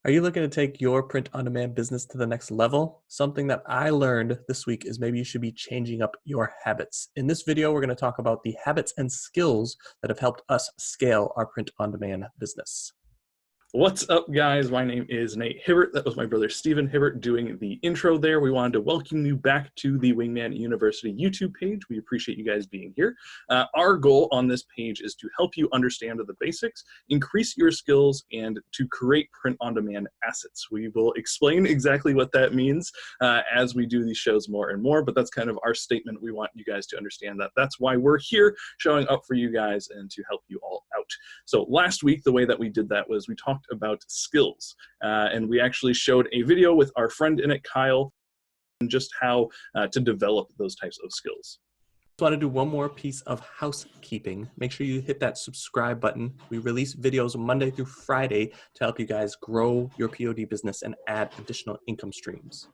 Are you looking to take your print-on-demand business to the next level? Something that I learned this week is maybe you should be changing up your habits. In this video, we're going to talk about the habits and skills that have helped us scale our print-on-demand business. What's up, guys? My name is Nate Hibbert. That was my brother Steven Hibbert doing the intro there. We wanted to welcome you back to the WingMan University YouTube page. We appreciate you guys being here. Our goal on this page is to help you understand the basics, increase your skills, and to create print-on-demand assets. We will explain exactly what that means as we do these shows more and more, but that's kind of our statement. We want you guys to understand that. That's why we're here, showing up for you guys and to help you all out. So last week, the way that we did that was we talked about skills, and we actually showed a video with our friend in it, Kyle, and just how to develop those types of skills. Just want to do one more piece of housekeeping. Make sure you hit that subscribe button. We release videos Monday through Friday to help you guys grow your POD business and add additional income streams.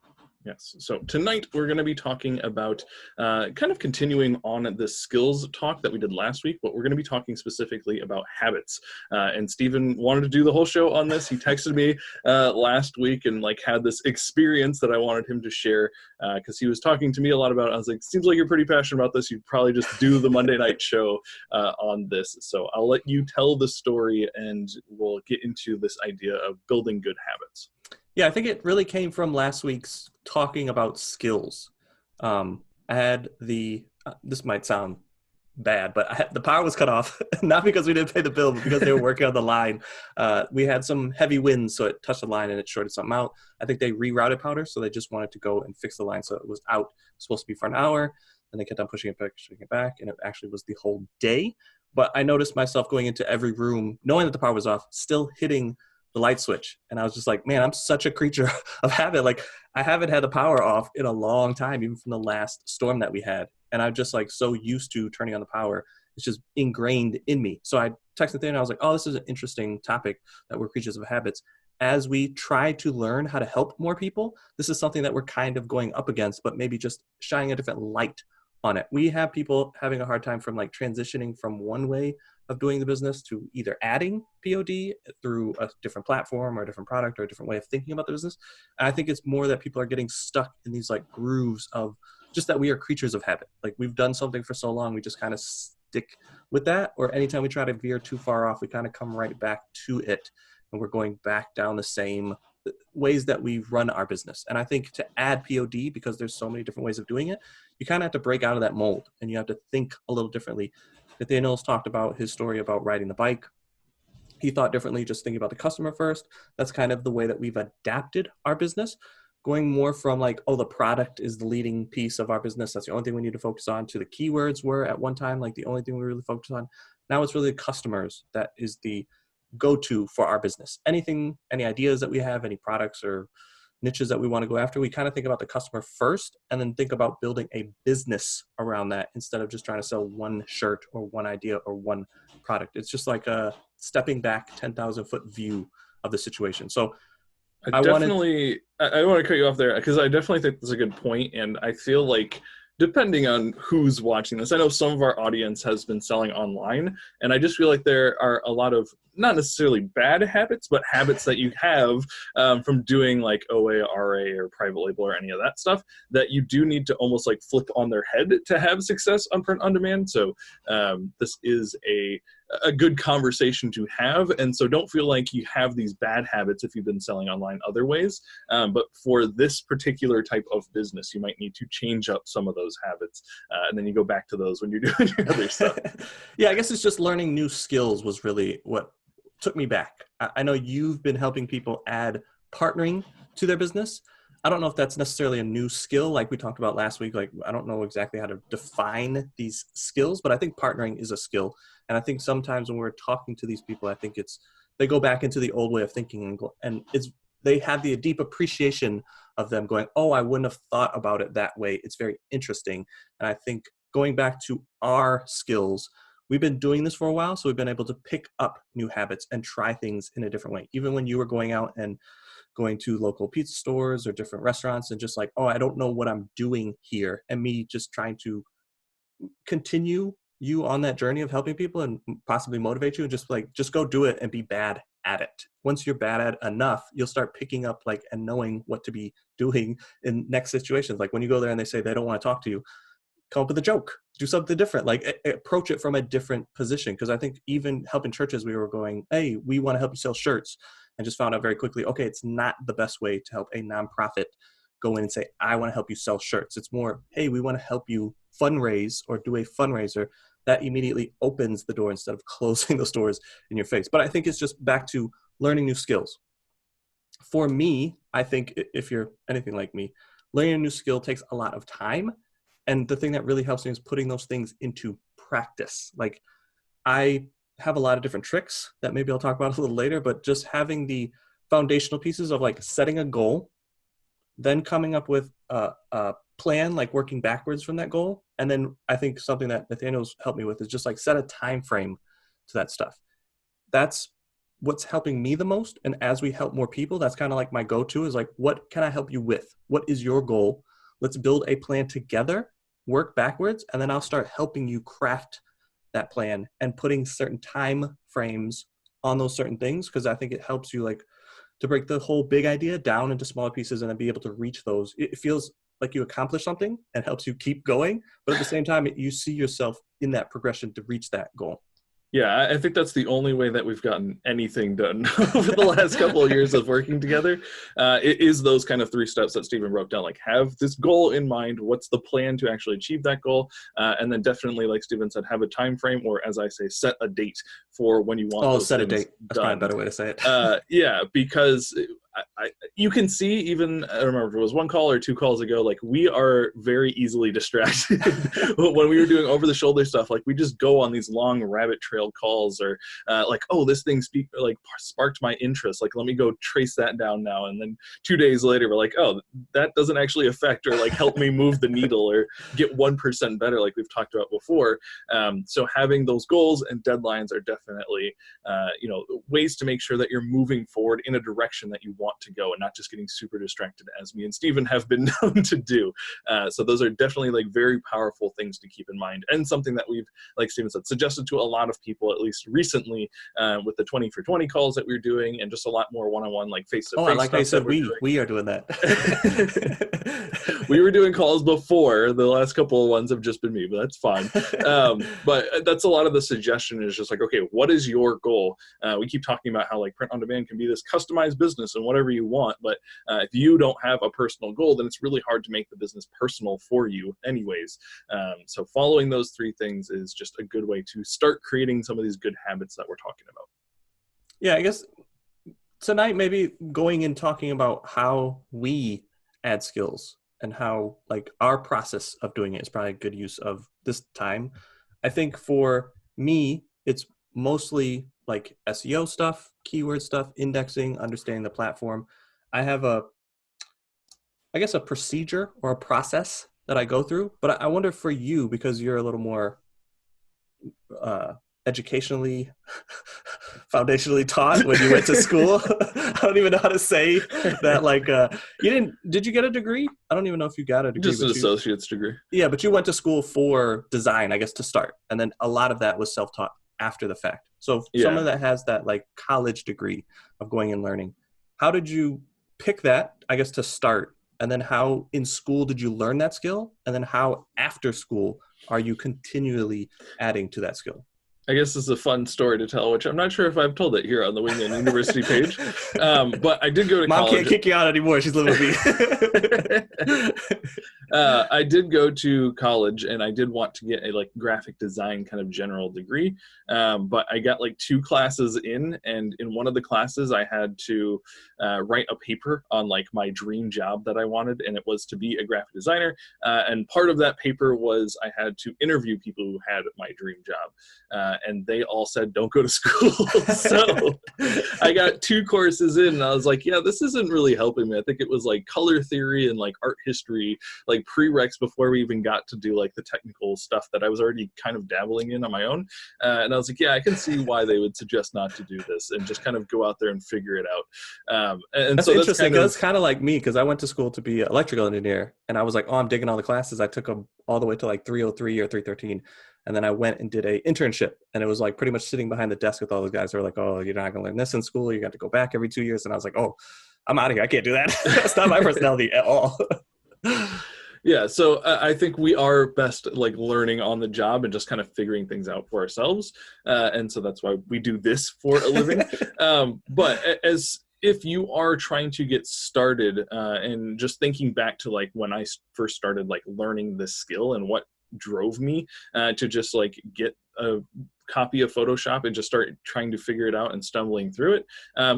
Yes, so tonight we're going to be talking about kind of continuing on the skills talk that we did last week, but we're going to be talking specifically about habits. And Steven wanted to do the whole show on this. He texted me last week and had this experience that I wanted him to share because he was talking to me a lot about it. I was like, seems like you're pretty passionate about this. You'd probably just do the Monday night show on this. So I'll let you tell the story and we'll get into this idea of building good habits. Yeah, I think it really came from last week's talking about skills. I had this might sound bad, but the power was cut off, not because we didn't pay the bill, but because they were working on the line. We had some heavy winds, so it touched the line and it shorted something out. I think they rerouted powder, so they just wanted to go and fix the line. So it was out, it was supposed to be for an hour, and they kept on pushing it back, and it actually was the whole day. But I noticed myself going into every room, knowing that the power was off, still hitting the light switch. And I was just like, man, I'm such a creature of habit. I haven't had the power off in a long time, even from the last storm that we had. And I'm just so used to turning on the power. It's just ingrained in me. So I texted them and I was like, oh, this is an interesting topic that we're creatures of habits. As we try to learn how to help more people, this is something that we're kind of going up against, but maybe just shining a different light on it. We have people having a hard time from transitioning from one way of doing the business to either adding POD through a different platform or a different product or a different way of thinking about the business. And I think it's more that people are getting stuck in these grooves of just that we are creatures of habit. We've done something for so long, we just kind of stick with that. Or anytime we try to veer too far off, we kind of come right back to it. And we're going back down the same ways that we run our business. And I think to add POD, because there's so many different ways of doing it, you kind of have to break out of that mold and you have to think a little differently. Nathaniel's talked about his story about riding the bike. He thought differently, just thinking about the customer first. That's kind of the way that we've adapted our business, going more from oh, the product is the leading piece of our business. That's the only thing we need to focus on, to the keywords were at one time the only thing we really focus on. Now it's really the customers that is the go-to for our business. Anything, any ideas that we have, any products or niches that we want to go after, we kind of think about the customer first and then think about building a business around that instead of just trying to sell one shirt or one idea or one product. It's just like a stepping back 10,000-foot view of the situation. So I want to cut you off there because I definitely think that's a good point, and I feel like depending on who's watching this, I know some of our audience has been selling online, and I just feel like there are a lot of not necessarily bad habits, but habits that you have from doing OA, RA, or private label or any of that stuff that you do need to almost flip on their head to have success on print on demand. So this is a good conversation to have, and so don't feel like you have these bad habits if you've been selling online other ways, but for this particular type of business you might need to change up some of those habits, and then you go back to those when you're doing your other stuff. Yeah, I guess it's just learning new skills was really what took me back. I know you've been helping people add partnering to their business. I don't know if that's necessarily a new skill like we talked about last week. I don't know exactly how to define these skills, but I think partnering is a skill. And I think sometimes when we're talking to these people, I think they go back into the old way of thinking and they have the deep appreciation of them going, oh, I wouldn't have thought about it that way. It's very interesting. And I think going back to our skills, we've been doing this for a while, so we've been able to pick up new habits and try things in a different way. Even when you were going out and going to local pizza stores or different restaurants and just oh, I don't know what I'm doing here. And me just trying to continue you on that journey of helping people and possibly motivate you and just go do it and be bad at it. Once you're bad at enough, you'll start picking up like and knowing what to be doing in next situations. Like when you go there and they say they don't want to talk to you, come up with a joke, do something different, like approach it from a different position. Because I think even helping churches, we were going, hey, we want to help you sell shirts, and just found out very quickly, okay, it's not the best way to help a nonprofit go in and say, I want to help you sell shirts. It's more, hey, we want to help you fundraise or do a fundraiser. That immediately opens the door instead of closing those doors in your face. But I think it's just back to learning new skills. For me, I think if you're anything like me, learning a new skill takes a lot of time. And the thing that really helps me is putting those things into practice. Like I have a lot of different tricks that maybe I'll talk about a little later, but just having the foundational pieces of like setting a goal, then coming up with a plan, like working backwards from that goal. And then I think something that Nathaniel's helped me with is just like set a time frame to that stuff. That's what's helping me the most. And as we help more people, that's kind of like my go-to is like, what can I help you with? What is your goal? Let's build a plan together, work backwards, and then I'll start helping you craft that plan and putting certain time frames on those certain things. Because I think it helps you like to break the whole big idea down into smaller pieces and then be able to reach those. It feels like you accomplish something and helps you keep going. But at the same time, you see yourself in that progression to reach that goal. Yeah, I think that's the only way that we've gotten anything done over the last couple of years of working together. It is those kind of 3 steps that Stephen broke down, like have this goal in mind, what's the plan to actually achieve that goal, and then definitely, like Stephen said, have a time frame, or as I say, set a date for when you want those set things a date. That's done. probably a better way to say it. Yeah, because you can see, even I don't remember if it was 1 call or 2 calls ago, like we are very easily distracted when we were doing over the shoulder stuff. Like we just go on these long rabbit trail calls, or like, oh, this thing sparked my interest, like let me go trace that down now. And then 2 days later we're like, oh, that doesn't actually affect or like help me move the needle or get 1% better, like we've talked about before. So having those goals and deadlines are definitely ways to make sure that you're moving forward in a direction that you want to go, and not just getting super distracted as me and Stephen have been known to do. So those are definitely like very powerful things to keep in mind, and something that we've, like Stephen said, suggested to a lot of people, at least recently, with the 20 for 20 calls that we're doing, and just a lot more one-on-one, like face-to-face. Oh, I like how you said we are doing that. We were doing calls before. The last couple of ones have just been me, but that's fine. But that's a lot of the suggestion is just like, okay, what is your goal? We keep talking about how like print on demand can be this customized business and whatever you want, but if you don't have a personal goal, then it's really hard to make the business personal for you anyways. So following those 3 things is just a good way to start creating some of these good habits that we're talking about. Yeah, I guess tonight maybe going and talking about how we add skills and how like our process of doing it is probably a good use of this time. I think for me, it's mostly like SEO stuff, keyword stuff, indexing, understanding the platform. I have a procedure or a process that I go through, but I wonder for you, because you're a little more educationally, foundationally taught when you went to school. I don't even know how to say that. Like, did you get a degree? I don't even know if you got a degree. Just an associate's degree. Yeah, but you went to school for design, I guess, to start. And then a lot of that was self-taught after the fact. So someone that has that like college degree of going and learning, how did you pick that, I guess, to start? And then how in school did you learn that skill? And then how after school are you continually adding to that skill? I guess this is a fun story to tell, which I'm not sure if I've told it here on the WingMan University page. But I did go to college. Mom can't kick you out anymore. She's living with me. I did go to college, and I did want to get a like graphic design kind of general degree. But I got like 2 classes in, and in one of the classes I had to write a paper on like my dream job that I wanted, and it was to be a graphic designer. And part of that paper was I had to interview people who had my dream job. And they all said, don't go to school. So I got 2 courses in, and I was like, yeah, this isn't really helping me. I think it was like color theory and like art history, like prereqs before we even got to do like the technical stuff that I was already kind of dabbling in on my own. And I was like, yeah, I can see why they would suggest not to do this and just kind of go out there and figure it out. And that's so interesting. That's kind of like me, because I went to school to be an electrical engineer, and I was like, oh, I'm digging all the classes. I took them all the way to like 303 or 313. And then I went and did a internship, and it was like pretty much sitting behind the desk with all the guys who were like, oh, you're not going to learn this in school. You got to go back every 2 years. And I was like, oh, I'm out of here. I can't do that. That's not my personality at all. Yeah, so I think we are best like learning on the job and just kind of figuring things out for ourselves, and so that's why we do this for a living. But as if you are trying to get started, and just thinking back to like when I first started like learning this skill and what drove me to just like get a copy of Photoshop and just start trying to figure it out and stumbling through it,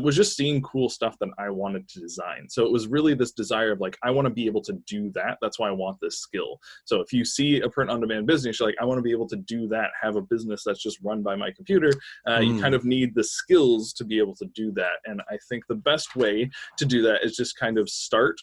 was just seeing cool stuff that I wanted to design. So it was really this desire of like, I want to be able to do that. That's why I want this skill. So if you see a print on demand business, you're like, I want to be able to do that, have a business that's just run by my computer. You kind of need the skills to be able to do that. And I think the best way to do that is just kind of start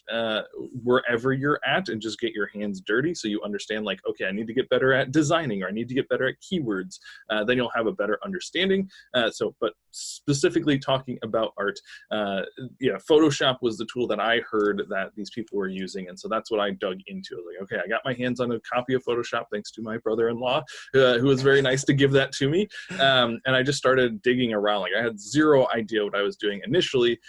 wherever you're at and just get your hands dirty. So you understand like, okay, I need to get better at designing, or I need to get better at keywords. Then you'll have a better understanding. But specifically talking about art, Photoshop was the tool that I heard that these people were using, and so that's what I dug into. I was like, okay, I got my hands on a copy of Photoshop thanks to my brother-in-law, who was very nice to give that to me, and I just started digging around. Like I had zero idea what I was doing initially,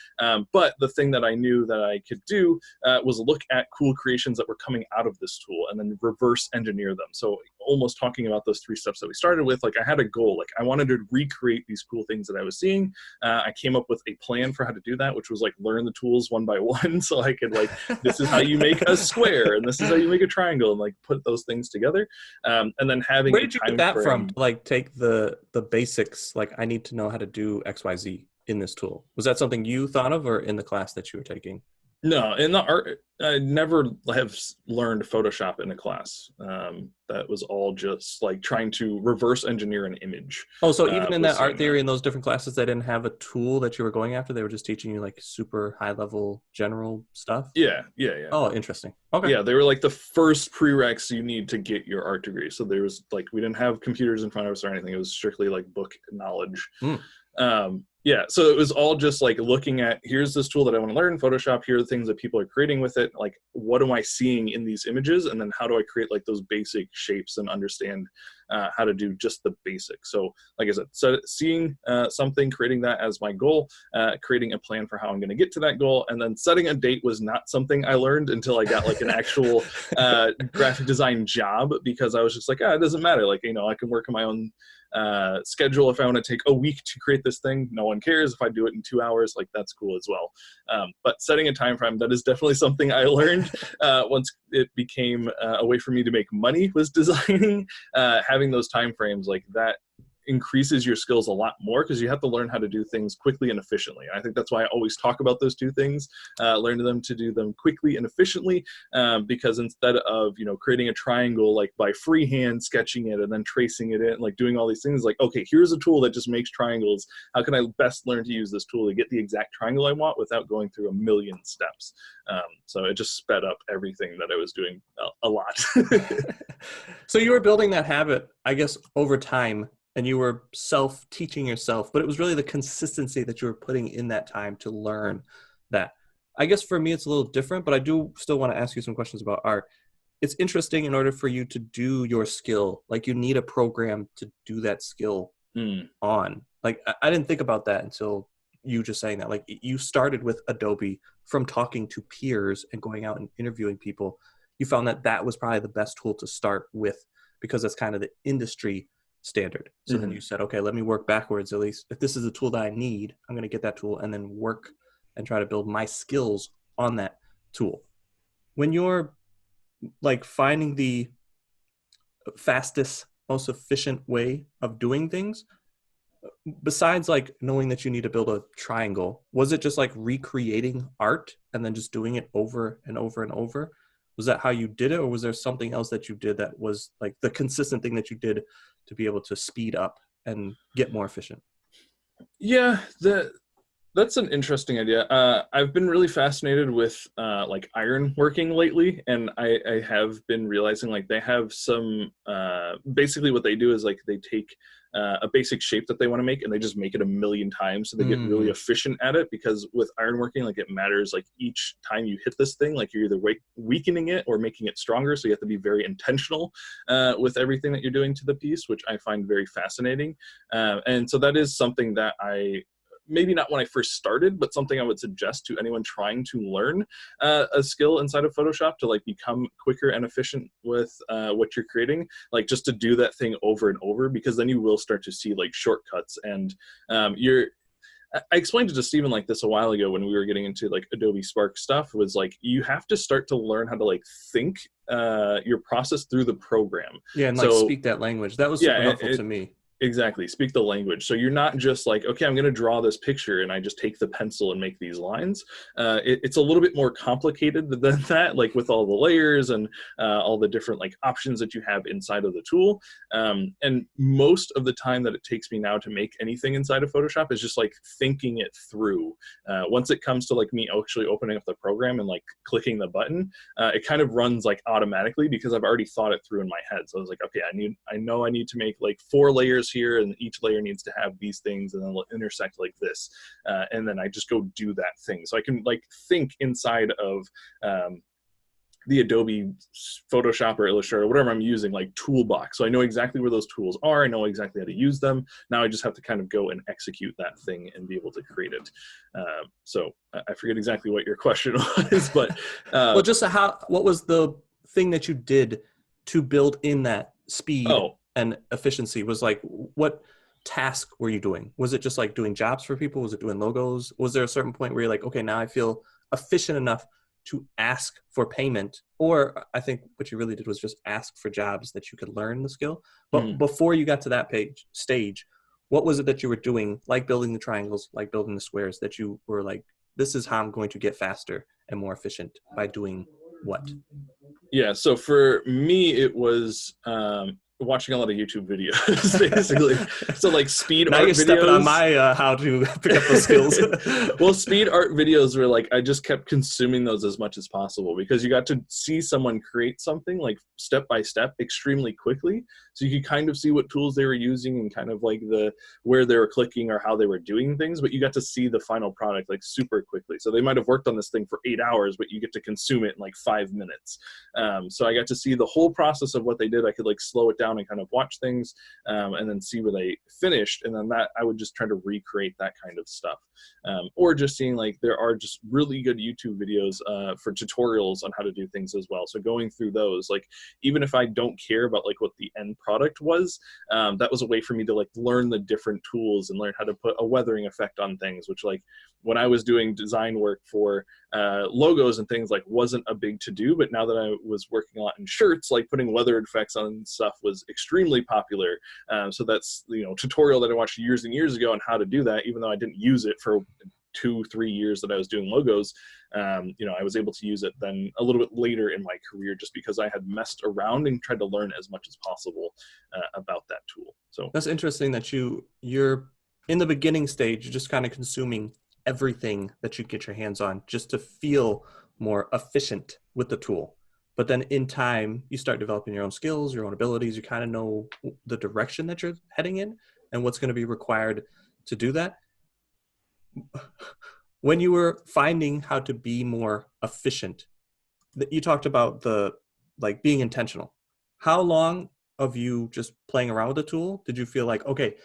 but the thing that I knew that I could do was look at cool creations that were coming out of this tool and then reverse engineer them. So almost talking about those 3 steps that we started with, like I had a goal, like I wanted to recreate these cool things that I was seeing. I came up with a plan for how to do that, which was like learn the tools one by one. So I could like, this is how you make a square and this is how you make a triangle, and like put those things together. And then having Where did you get that from? Like take the basics, like I need to know how to do XYZ in this tool. Was that something you thought of, or in the class that you were taking? No, in the art, I never have learned Photoshop in a class. That was all just like trying to reverse engineer an image. Oh, so even in that art theory and those different classes, they didn't have a tool that you were going after? They were just teaching you like super high level general stuff? Yeah. Oh, interesting. Okay. Yeah, they were like the first prereqs you need to get your art degree. So there was like, we didn't have computers in front of us or anything. It was strictly like book knowledge. So it was all just like looking at, here's this tool that I want to learn, Photoshop, here are the things that people are creating with it, like what am I seeing in these images, and then how do I create like those basic shapes and understand how to do just the basics. So like I said, seeing something, creating that as my goal, creating a plan for how I'm going to get to that goal, and then setting a date was not something I learned until I got like an actual graphic design job, because I was just like, it doesn't matter, like, I can work on my own schedule. If I want to take a week to create this thing, no one cares. If I do it in 2 hours, like that's cool as well. But setting a time frame, that is definitely something I learned once it became a way for me to make money, was designing. Having those time frames, like that increases your skills a lot more, because you have to learn how to do things quickly and efficiently. I think that's why I always talk about those 2 things, learn them to do them quickly and efficiently, because instead of, creating a triangle like by freehand sketching it and then tracing it in, like doing all these things, like, okay, here's a tool that just makes triangles. How can I best learn to use this tool to get the exact triangle I want without going through a million steps? So it just sped up everything that I was doing a lot. So you were building that habit, I guess, over time, and you were self-teaching yourself, but it was really the consistency that you were putting in that time to learn that. I guess for me, it's a little different, but I do still want to ask you some questions about art. It's interesting, in order for you to do your skill, like you need a program to do that skill on. Like I didn't think about that until you just saying that. Like you started with Adobe from talking to peers and going out and interviewing people. You found that that was probably the best tool to start with, because that's kind of the industry standard. So then you said, okay, let me work backwards. At least if this is a tool that I need, I'm going to get that tool and then work and try to build my skills on that tool. When you're like finding the fastest, most efficient way of doing things, besides like knowing that you need to build a triangle, was it just like recreating art and then just doing it over and over and over? Was that how you did it, or was there something else that you did that was like the consistent thing that you did to be able to speed up and get more efficient? Yeah, That's an interesting idea. I've been really fascinated with like iron working lately, and I have been realizing like they have some basically what they do is like they take a basic shape that they want to make and they just make it a million times, so they get really Mm. efficient at it. Because with ironworking, like it matters like each time you hit this thing, like you're either weakening it or making it stronger. So you have to be very intentional with everything that you're doing to the piece, which I find very fascinating. And so that is something that I maybe not when I first started, but something I would suggest to anyone trying to learn a skill inside of Photoshop to like become quicker and efficient with what you're creating, like just to do that thing over and over, because then you will start to see like shortcuts. And you're I explained it to Steven like this a while ago when we were getting into like Adobe Spark stuff, was like you have to start to learn how to like think your process through the program. Yeah, and like So speak that language. That was super yeah, helpful to me. exactly. Speak the language. So you're not just like, okay, I'm going to draw this picture and I just take the pencil and make these lines. It's a little bit more complicated than that, like with all the layers and all the different like options that you have inside of the tool. And most of the time that it takes me now to make anything inside of Photoshop is just like thinking it through. Once it comes to like me actually opening up the program and like clicking the button, it kind of runs like automatically because I've already thought it through in my head. So I was like, okay, I know I need to make like 4 layers here, and each layer needs to have these things, and then they'll intersect like this, and then I just go do that thing. So I can like think inside of the Adobe Photoshop or Illustrator or whatever I'm using, like toolbox. So I know exactly where those tools are. I know exactly how to use them. Now I just have to kind of go and execute that thing and be able to create it. So I forget exactly what your question was, but Well, just what was the thing that you did to build in that speed oh, and efficiency? Was like, what task were you doing? Was it just like doing jobs for people? Was it doing logos? Was there a certain point where you're like, okay, now I feel efficient enough to ask for payment? Or I think what you really did was just ask for jobs that you could learn the skill. But mhm. before you got to that stage, what was it that you were doing, like building the triangles, like building the squares, that you were like, this is how I'm going to get faster and more efficient by doing what? Yeah, so for me, it was watching a lot of YouTube videos, basically. So like speed Now art you're stepping on videos. my how to pick up those skills. Well, speed art videos were like, I just kept consuming those as much as possible because you got to see someone create something like step by step extremely quickly. So you could kind of see what tools they were using and kind of like where they were clicking or how they were doing things, but you got to see the final product like super quickly. So they might have worked on this thing for 8 hours, but you get to consume it in like 5 minutes. So I got to see the whole process of what they did. I could like slow it down and kind of watch things, and then see where they finished. And then that I would just try to recreate that kind of stuff. Or just seeing like there are just really good YouTube videos for tutorials on how to do things as well. So going through those, like even if I don't care about like what the end product was, that was a way for me to like learn the different tools and learn how to put a weathering effect on things, which like when I was doing design work for logos and things like wasn't a big to do, but now that I was working a lot in shirts, like putting weather effects on stuff was extremely popular. So that's, tutorial that I watched years and years ago on how to do that, even though I didn't use it for 2-3 years that I was doing logos. I was able to use it then a little bit later in my career just because I had messed around and tried to learn as much as possible about that tool. So That's interesting that you're in the beginning stage, you're just kind of consuming everything that you get your hands on just to feel more efficient with the tool. But then in time, you start developing your own skills, your own abilities. You kind of know the direction that you're heading in and what's going to be required to do that. When you were finding how to be more efficient, you talked about the like being intentional. How long of you just playing around with the tool did you feel like, okay,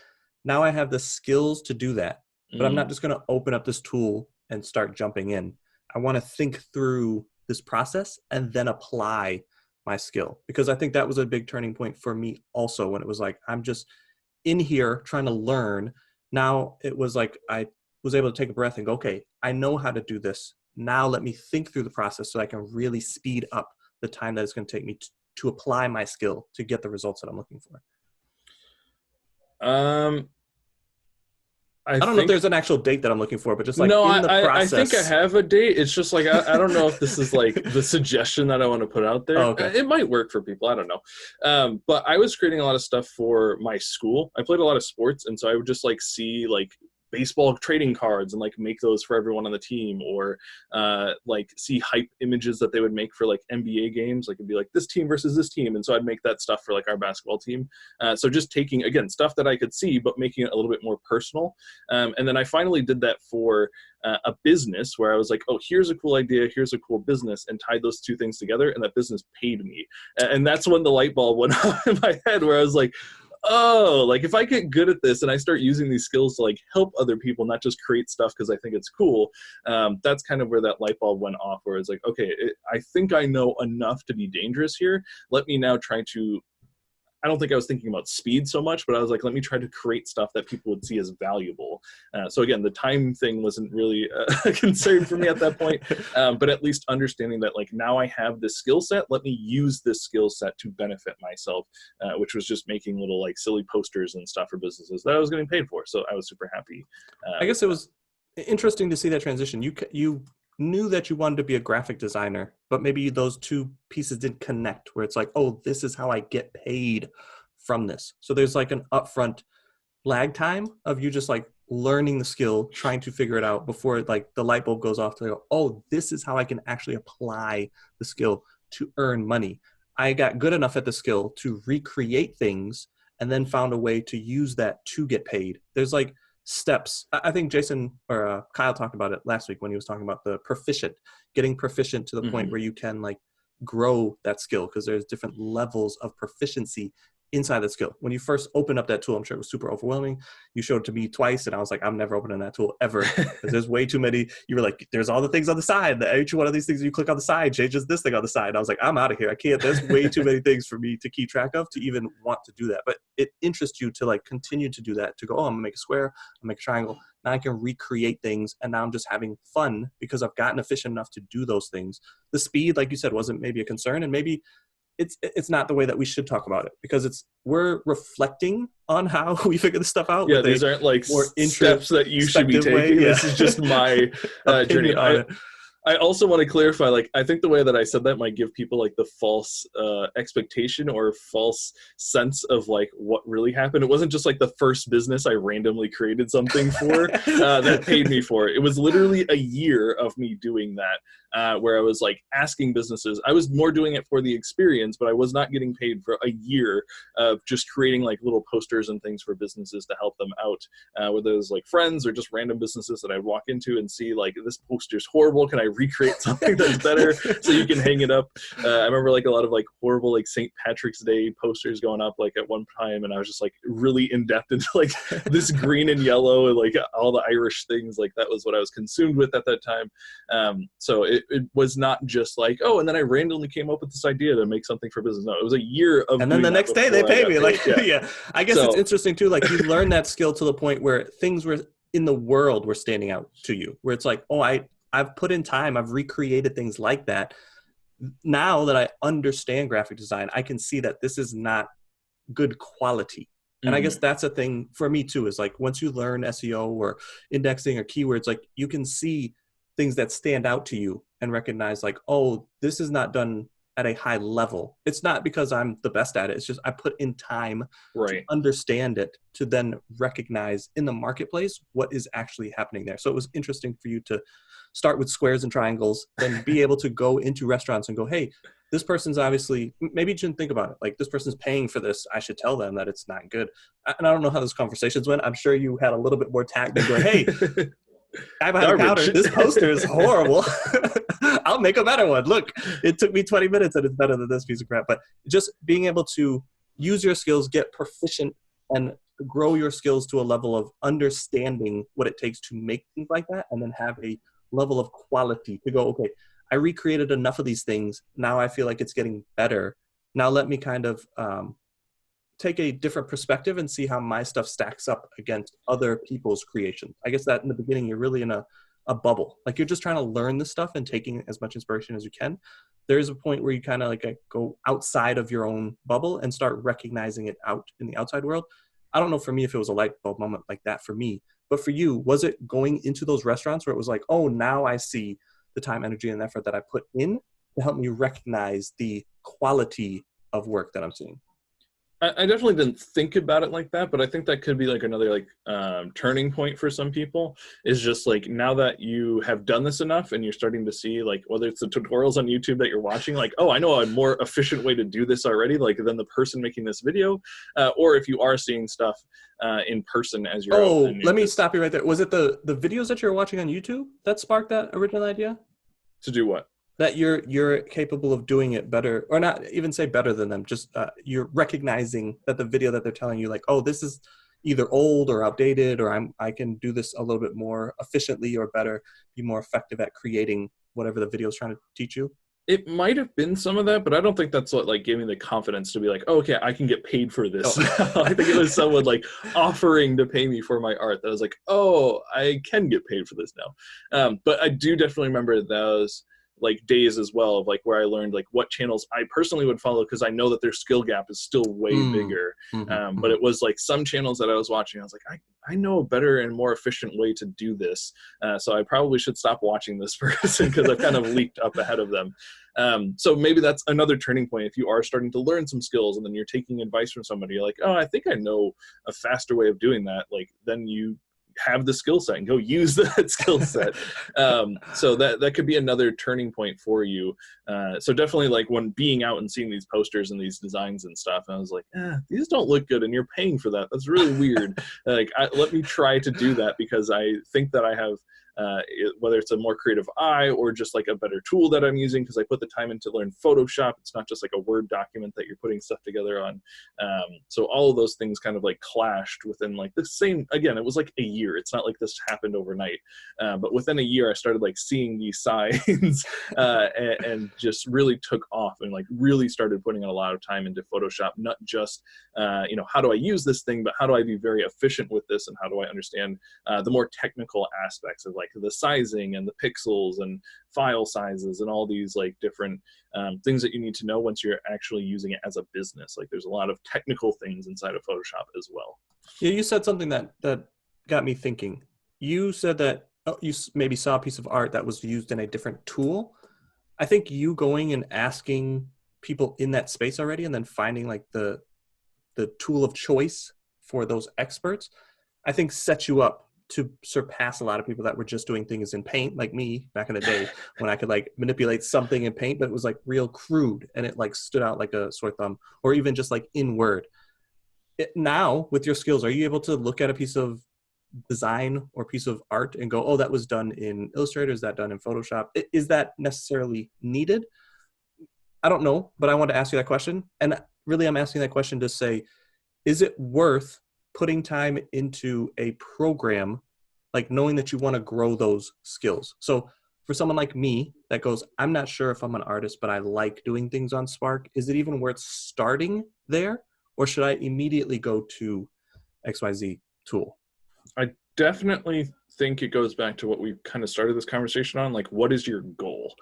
now I have the skills to do that, but I'm not just going to open up this tool and start jumping in. I want to think through this process and then apply my skill, because I think that was a big turning point for me also, when it was like I'm just in here trying to learn. Now it was like I was able to take a breath and go, okay, I know how to do this. Now let me think through the process so I can really speed up the time that it's going to take me to apply my skill to get the results that I'm looking for. um, I I don't know if think there's an actual date that I'm looking for, but just like no, in the I think I process. have a date. It's just like I don't know if this is like the suggestion that I want to put out there. Oh, okay. It might work for people. I don't know. But I was creating a lot of stuff for my school. I played a lot of sports, and so I would just like see like baseball trading cards and like make those for everyone on the team, or like see hype images that they would make for like NBA games. Like it'd be like this team versus this team, and so I'd make that stuff for like our basketball team. So just taking, again, stuff that I could see but making it a little bit more personal. And then I finally did that for a business where I was like, oh, here's a cool idea, here's a cool business, and tied those two things together, and that business paid me. And that's when the light bulb went off in my head, where I was like, oh, like if I get good at this and I start using these skills to like help other people, not just create stuff because I think it's cool, that's kind of where that light bulb went off, where it's like, okay, I think I know enough to be dangerous here. Let me now try to, I don't think I was thinking about speed so much, but I was like, let me try to create stuff that people would see as valuable. So again, the time thing wasn't really a concern for me at that point, but at least understanding that like now I have this skill set, let me use this skill set to benefit myself, which was just making little like silly posters and stuff for businesses that I was getting paid for. So I was super happy. I guess it was interesting to see that transition. You knew that you wanted to be a graphic designer, but maybe those two pieces didn't connect, where it's like, oh, this is how I get paid from this. So there's like an upfront lag time of you just like learning the skill, trying to figure it out before like the light bulb goes off to go, oh, this is how I can actually apply the skill to earn money. I got good enough at the skill to recreate things and then found a way to use that to get paid. There's like steps. I think Jason or Kyle talked about it last week when he was talking about the getting proficient to the point where you can like grow that skill, because there's different levels of proficiency inside the skill. When you first open up that tool, I'm sure it was super overwhelming. You showed it to me twice and I was like, I'm never opening that tool ever, because there's way too many. You were like, there's all the things on the side, that each one of these things you click on the side changes this thing on the side. And I was like, I'm out of here. I can't, there's way too many things for me to keep track of to even want to do that. But it interests you to like continue to do that, to go, oh, I'm gonna make a square, I'm gonna make a triangle. Now I can recreate things, and now I'm just having fun because I've gotten efficient enough to do those things. The speed, like you said, wasn't maybe a concern, and maybe it's not the way that we should talk about it, because we're reflecting on how we figure this stuff out. Yeah, these aren't like more steps that you should be taking. Yeah. This is just my journey. I also want to clarify, like, I think the way that I said that might give people like the false expectation or false sense of like what really happened. It wasn't just like the first business I randomly created something for that paid me for it. It was literally a year of me doing that, where I was like asking businesses. I was more doing it for the experience, but I was not getting paid for a year of just creating like little posters and things for businesses to help them out, whether it was like friends or just random businesses that I'd walk into and see like, this poster's horrible, can I recreate something that's better so you can hang it up? I remember like a lot of like horrible like St. Patrick's Day posters going up like at one time, and I was just like really in depth into like this green and yellow and like all the Irish things. Like that was what I was consumed with at that time. So it was not just like, oh, and then I randomly came up with this idea to make something for business. No, it was a year of, and then the next day they pay me. Like, yeah. I guess it's interesting too. Like you learn that skill to the point where things were in the world were standing out to you, where it's like, oh, I've put in time, I've recreated things like that. Now that I understand graphic design, I can see that this is not good quality. And I guess that's a thing for me too, is like once you learn SEO or indexing or keywords, like you can see things that stand out to you and recognize like, oh, this is not done at a high level. It's not because I'm the best at it. It's just I put in time to understand it, to then recognize in the marketplace what is actually happening there. So it was interesting for you to start with squares and triangles, then be able to go into restaurants and go, hey, this person's obviously, maybe you shouldn't think about it. Like this person's paying for this. I should tell them that it's not good. And I don't know how those conversations went. I'm sure you had a little bit more tact than going, hey, I've had a counter. This poster is horrible. I'll make a better one. Look, it took me 20 minutes and it's better than this piece of crap. But just being able to use your skills, get proficient, and grow your skills to a level of understanding what it takes to make things like that, and then have a level of quality to go, okay, I recreated enough of these things. Now I feel like it's getting better. Now let me kind of take a different perspective and see how my stuff stacks up against other people's creations. I guess that in the beginning, you're really in a bubble. Like you're just trying to learn this stuff and taking as much inspiration as you can. There is a point where you kind of like go outside of your own bubble and start recognizing it out in the outside world. I don't know for me if it was a light bulb moment like that for me, but for you, was it going into those restaurants where it was like, oh, now I see the time, energy, and effort that I put in to help me recognize the quality of work that I'm seeing? I definitely didn't think about it like that, but I think that could be like another like turning point for some people, is just like now that you have done this enough and you're starting to see like whether it's the tutorials on YouTube that you're watching, like, oh, I know a more efficient way to do this already, like than the person making this video, or if you are seeing stuff in person as you're out. Oh, And let me just stop you right there. Was it the videos that you were watching on YouTube that sparked that original idea? to do what? That you're capable of doing it better, or not even say better than them, just you're recognizing that the video that they're telling you, like, oh, this is either old or outdated, or I can do this a little bit more efficiently or better, be more effective at creating whatever the video is trying to teach you. It might have been some of that, but I don't think that's what like gave me the confidence to be like, oh, okay, I can get paid for this. Oh. I think it was someone like offering to pay me for my art that I was like, oh, I can get paid for this now. But I do definitely remember those like days as well of like where I learned like what channels I personally would follow, because I know that their skill gap is still way bigger. But it was like some channels that I was watching, I was like, I know a better and more efficient way to do this. So I probably should stop watching this person because I've kind of leaped up ahead of them. So maybe that's another turning point. If you are starting to learn some skills and then you're taking advice from somebody, you're like, oh, I think I know a faster way of doing that. Like then you have the skill set and go use that skill set. So that could be another turning point for you. So definitely like when being out and seeing these posters and these designs and stuff, I was like, these don't look good and you're paying for that. That's really weird. Like let me try to do that because I think that I have whether it's a more creative eye or just like a better tool that I'm using because I put the time in to learn Photoshop. It's not just like a Word document that you're putting stuff together on. So all of those things kind of like clashed within like the same, again, it was like a year. It's not like this happened overnight. But within a year, I started like seeing these signs and just really took off and like really started putting a lot of time into Photoshop, not just, how do I use this thing, but how do I be very efficient with this and how do I understand the more technical aspects of like the sizing and the pixels and file sizes and all these like different things that you need to know once you're actually using it as a business. Like there's a lot of technical things inside of Photoshop as well. Yeah, you said something that got me thinking. You said that you maybe saw a piece of art that was used in a different tool. I think you going and asking people in that space already and then finding like the tool of choice for those experts, I think sets you up to surpass a lot of people that were just doing things in Paint, like me back in the day when I could like manipulate something in Paint, but it was like real crude and it like stood out like a sore thumb, or even just like in Word. Now with your skills, are you able to look at a piece of design or piece of art and go, oh, that was done in Illustrator, is that done in Photoshop? Is that necessarily needed? I don't know, but I wanted to ask you that question. And really I'm asking that question to say, is it worth putting time into a program, like knowing that you want to grow those skills? So for someone like me that goes, I'm not sure if I'm an artist, but I like doing things on Spark, is it even worth starting there? Or should I immediately go to XYZ tool? I definitely think it goes back to what we kind of started this conversation on, like what is your goal?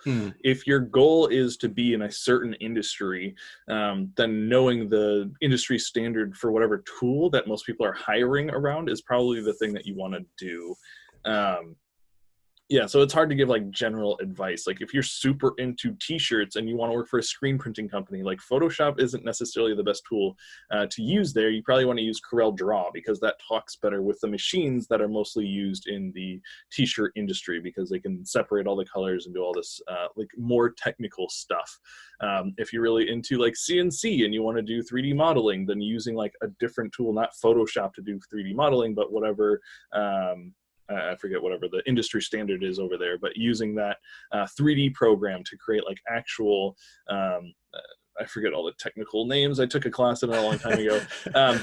If your goal is to be in a certain industry, then knowing the industry standard for whatever tool that most people are hiring around is probably the thing that you want to do. Yeah, so it's hard to give like general advice. Like if you're super into t-shirts and you want to work for a screen printing company, like Photoshop isn't necessarily the best tool to use there. You probably want to use Corel Draw because that talks better with the machines that are mostly used in the t-shirt industry because they can separate all the colors and do all this like more technical stuff. If you're really into like CNC and you want to do 3D modeling, then using like a different tool, not Photoshop to do 3D modeling, but whatever I forget whatever the industry standard is over there, but using that 3D program to create like actual, I forget all the technical names. I took a class in it a long time ago,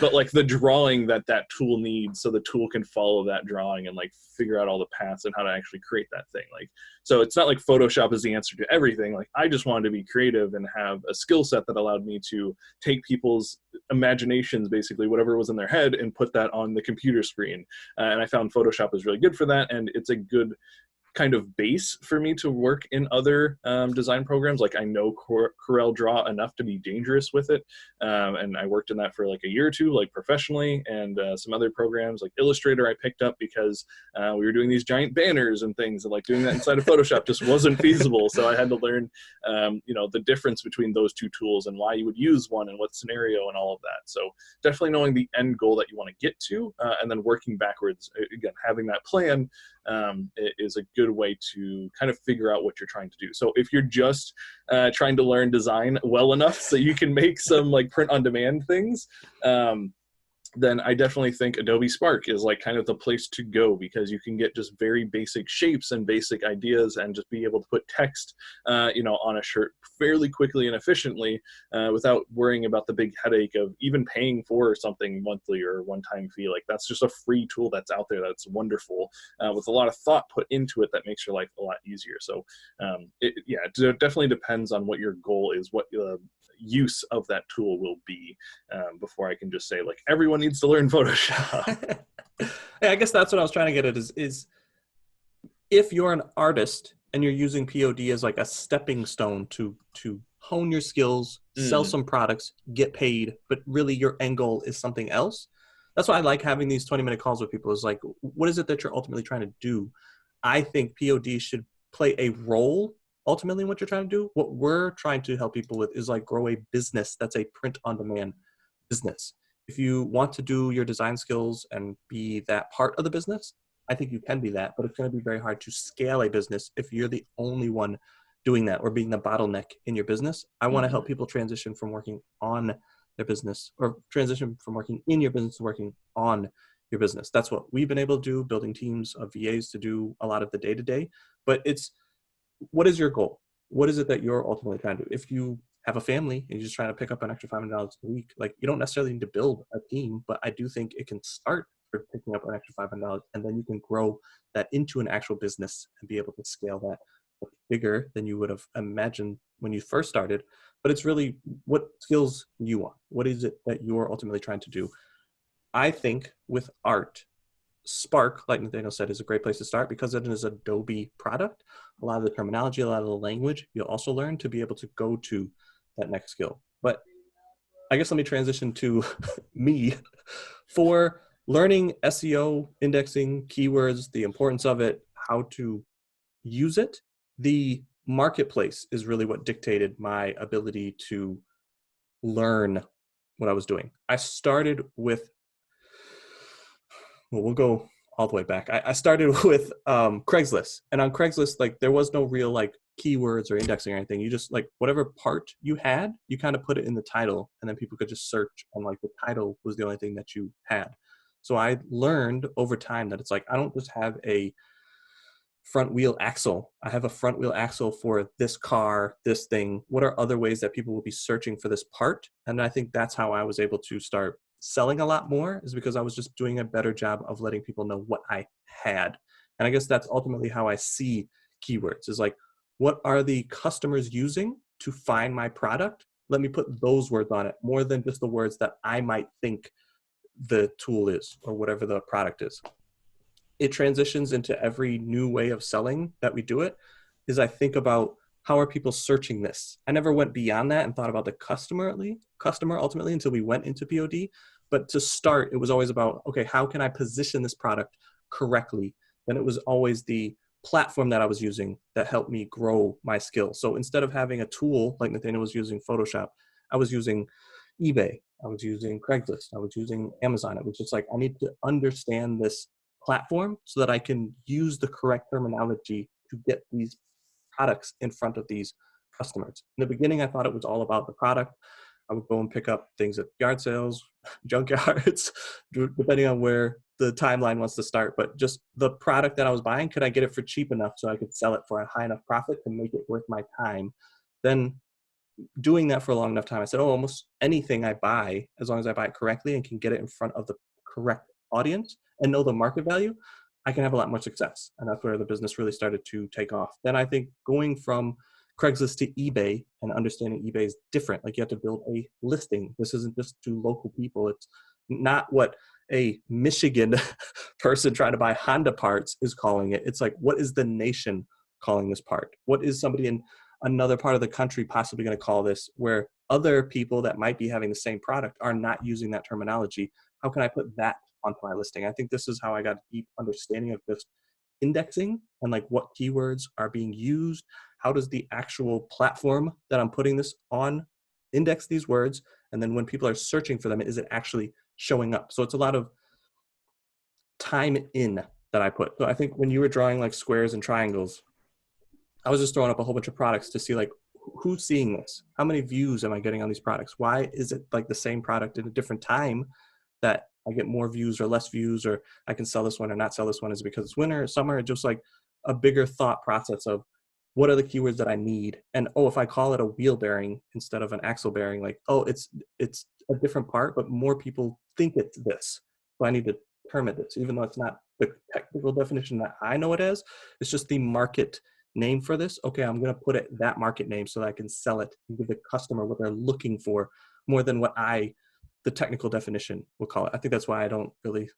but like the drawing that tool needs, so the tool can follow that drawing and like figure out all the paths and how to actually create that thing. Like, so it's not like Photoshop is the answer to everything. Like I just wanted to be creative and have a skill set that allowed me to take people's imaginations, basically whatever was in their head, and put that on the computer screen. And I found Photoshop is really good for that, and it's a good kind of base for me to work in other design programs. Like I know Corel Draw enough to be dangerous with it, and I worked in that for like a year or two, like professionally, and some other programs like Illustrator I picked up because we were doing these giant banners and things, and like doing that inside of Photoshop just wasn't feasible. So I had to learn, the difference between those two tools and why you would use one and what scenario and all of that. So definitely knowing the end goal that you want to get to, and then working backwards. Again, having that plan is a good way to kind of figure out what you're trying to do. So if you're just trying to learn design well enough so you can make some like print on demand things, then I definitely think Adobe Spark is like kind of the place to go, because you can get just very basic shapes and basic ideas and just be able to put text, on a shirt fairly quickly and efficiently, without worrying about the big headache of even paying for something monthly or one-time fee. Like that's just a free tool that's out there that's wonderful, with a lot of thought put into it that makes your life a lot easier. So it definitely depends on what your goal is, what use of that tool will be, before I can just say like everyone needs to learn Photoshop. Yeah, I guess that's what I was trying to get at is if you're an artist and you're using POD as like a stepping stone to hone your skills, sell some products, get paid, but really your end goal is something else. That's why I like having these 20-minute calls with people, is like, what is it that you're ultimately trying to do? I think POD should play a role ultimately in what you're trying to do. What we're trying to help people with is like grow a business that's a print on demand business. If you want to do your design skills and be that part of the business, I think you can be that, but it's going to be very hard to scale a business if you're the only one doing that or being the bottleneck in your business. I want to help people transition from working on their business, or transition from working in your business to working on your business. That's what we've been able to do, building teams of VAs to do a lot of the day-to-day. But it's, what is your goal? What is it that you're ultimately trying to do? If you have a family and you're just trying to pick up an extra $500 a week, like you don't necessarily need to build a team, but I do think it can start for picking up an extra $500, and then you can grow that into an actual business and be able to scale that bigger than you would have imagined when you first started. But it's really what skills you want. What is it that you're ultimately trying to do? I think with art, Spark, like Nathaniel said, is a great place to start because it is an Adobe product. A lot of the terminology, a lot of the language, you'll also learn to be able to go to that next skill. But I guess let me transition to me. For learning SEO, indexing, keywords, the importance of it, how to use it, the marketplace is really what dictated my ability to learn what I was doing. I started with, well, we'll go all the way back. I started with Craigslist, and on Craigslist, like there was no real like keywords or indexing or anything. You just like whatever part you had, you kind of put it in the title, and then people could just search, and like the title was the only thing that you had. So I learned over time that it's like, I don't just have a front wheel axle. I have a front wheel axle for this car, this thing. What are other ways that people will be searching for this part? And I think that's how I was able to start selling a lot more, is because I was just doing a better job of letting people know what I had. And I guess that's ultimately how I see keywords, is like, what are the customers using to find my product? Let me put those words on it, more than just the words that I might think the tool is or whatever the product is. It transitions into every new way of selling that we do it, is I think about how are people searching this. I never went beyond that and thought about the customer ultimately until we went into POD. But to start, it was always about, okay, how can I position this product correctly? Then it was always the platform that I was using that helped me grow my skill. So instead of having a tool like Nathaniel was using Photoshop, I was using eBay, I was using Craigslist, I was using Amazon. It was just like, I need to understand this platform so that I can use the correct terminology to get these products in front of these customers. In the beginning, I thought it was all about the product. I would go and pick up things at yard sales, junkyards, depending on where the timeline wants to start. But just the product that I was buying, could I get it for cheap enough so I could sell it for a high enough profit to make it worth my time? Then doing that for a long enough time, I said, oh, almost anything I buy, as long as I buy it correctly and can get it in front of the correct audience and know the market value, I can have a lot more success. And that's where the business really started to take off. Then I think going from Craigslist to eBay and understanding eBay is different. Like you have to build a listing. This isn't just to local people. It's not what a Michigan person trying to buy Honda parts is calling it. It's like, what is the nation calling this part? What is somebody in another part of the country possibly going to call this, where other people that might be having the same product are not using that terminology? How can I put that onto my listing? I think this is how I got a deep understanding of this indexing and like what keywords are being used. How does the actual platform that I'm putting this on index these words? And then when people are searching for them, is it actually showing up? So it's a lot of time in that I put. So I think when you were drawing like squares and triangles, I was just throwing up a whole bunch of products to see like who's seeing this? How many views am I getting on these products? Why is it like the same product at a different time that I get more views or less views, or I can sell this one or not sell this one? Is it because it's winter or summer? Just like a bigger thought process of what are the keywords that I need? And oh, if I call it a wheel bearing instead of an axle bearing, like, oh, it's a different part, but more people think it's this. So I need to term it this, even though it's not the technical definition that I know it as. It's just the market name for this. Okay, I'm going to put it that market name so that I can sell it and give the customer what they're looking for more than what the technical definition will call it. I think that's why I don't really,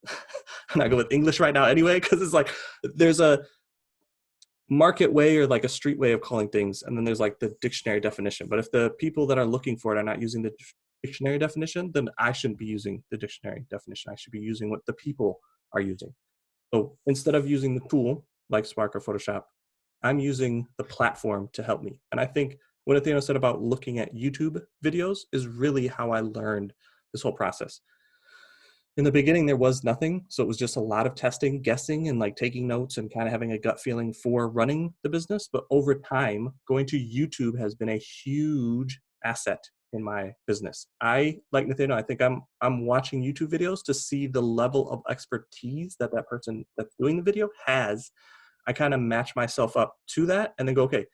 I'm not good with English right now anyway, because it's like there's a market way or like a street way of calling things, and then there's like the dictionary definition. But if the people that are looking for it are not using the dictionary definition, then I shouldn't be using the dictionary definition. I should be using what the people are using. So instead of using the tool like Spark or Photoshop, I'm using the platform to help me. And I think what Athena said about looking at YouTube videos is really how I learned this whole process. In the beginning, there was nothing. So it was just a lot of testing, guessing, and like taking notes and kind of having a gut feeling for running the business. But over time, going to YouTube has been a huge asset in my business. Like Nathaniel, I think I'm watching YouTube videos to see the level of expertise that person that's doing the video has. I kind of match myself up to that and then go, okay,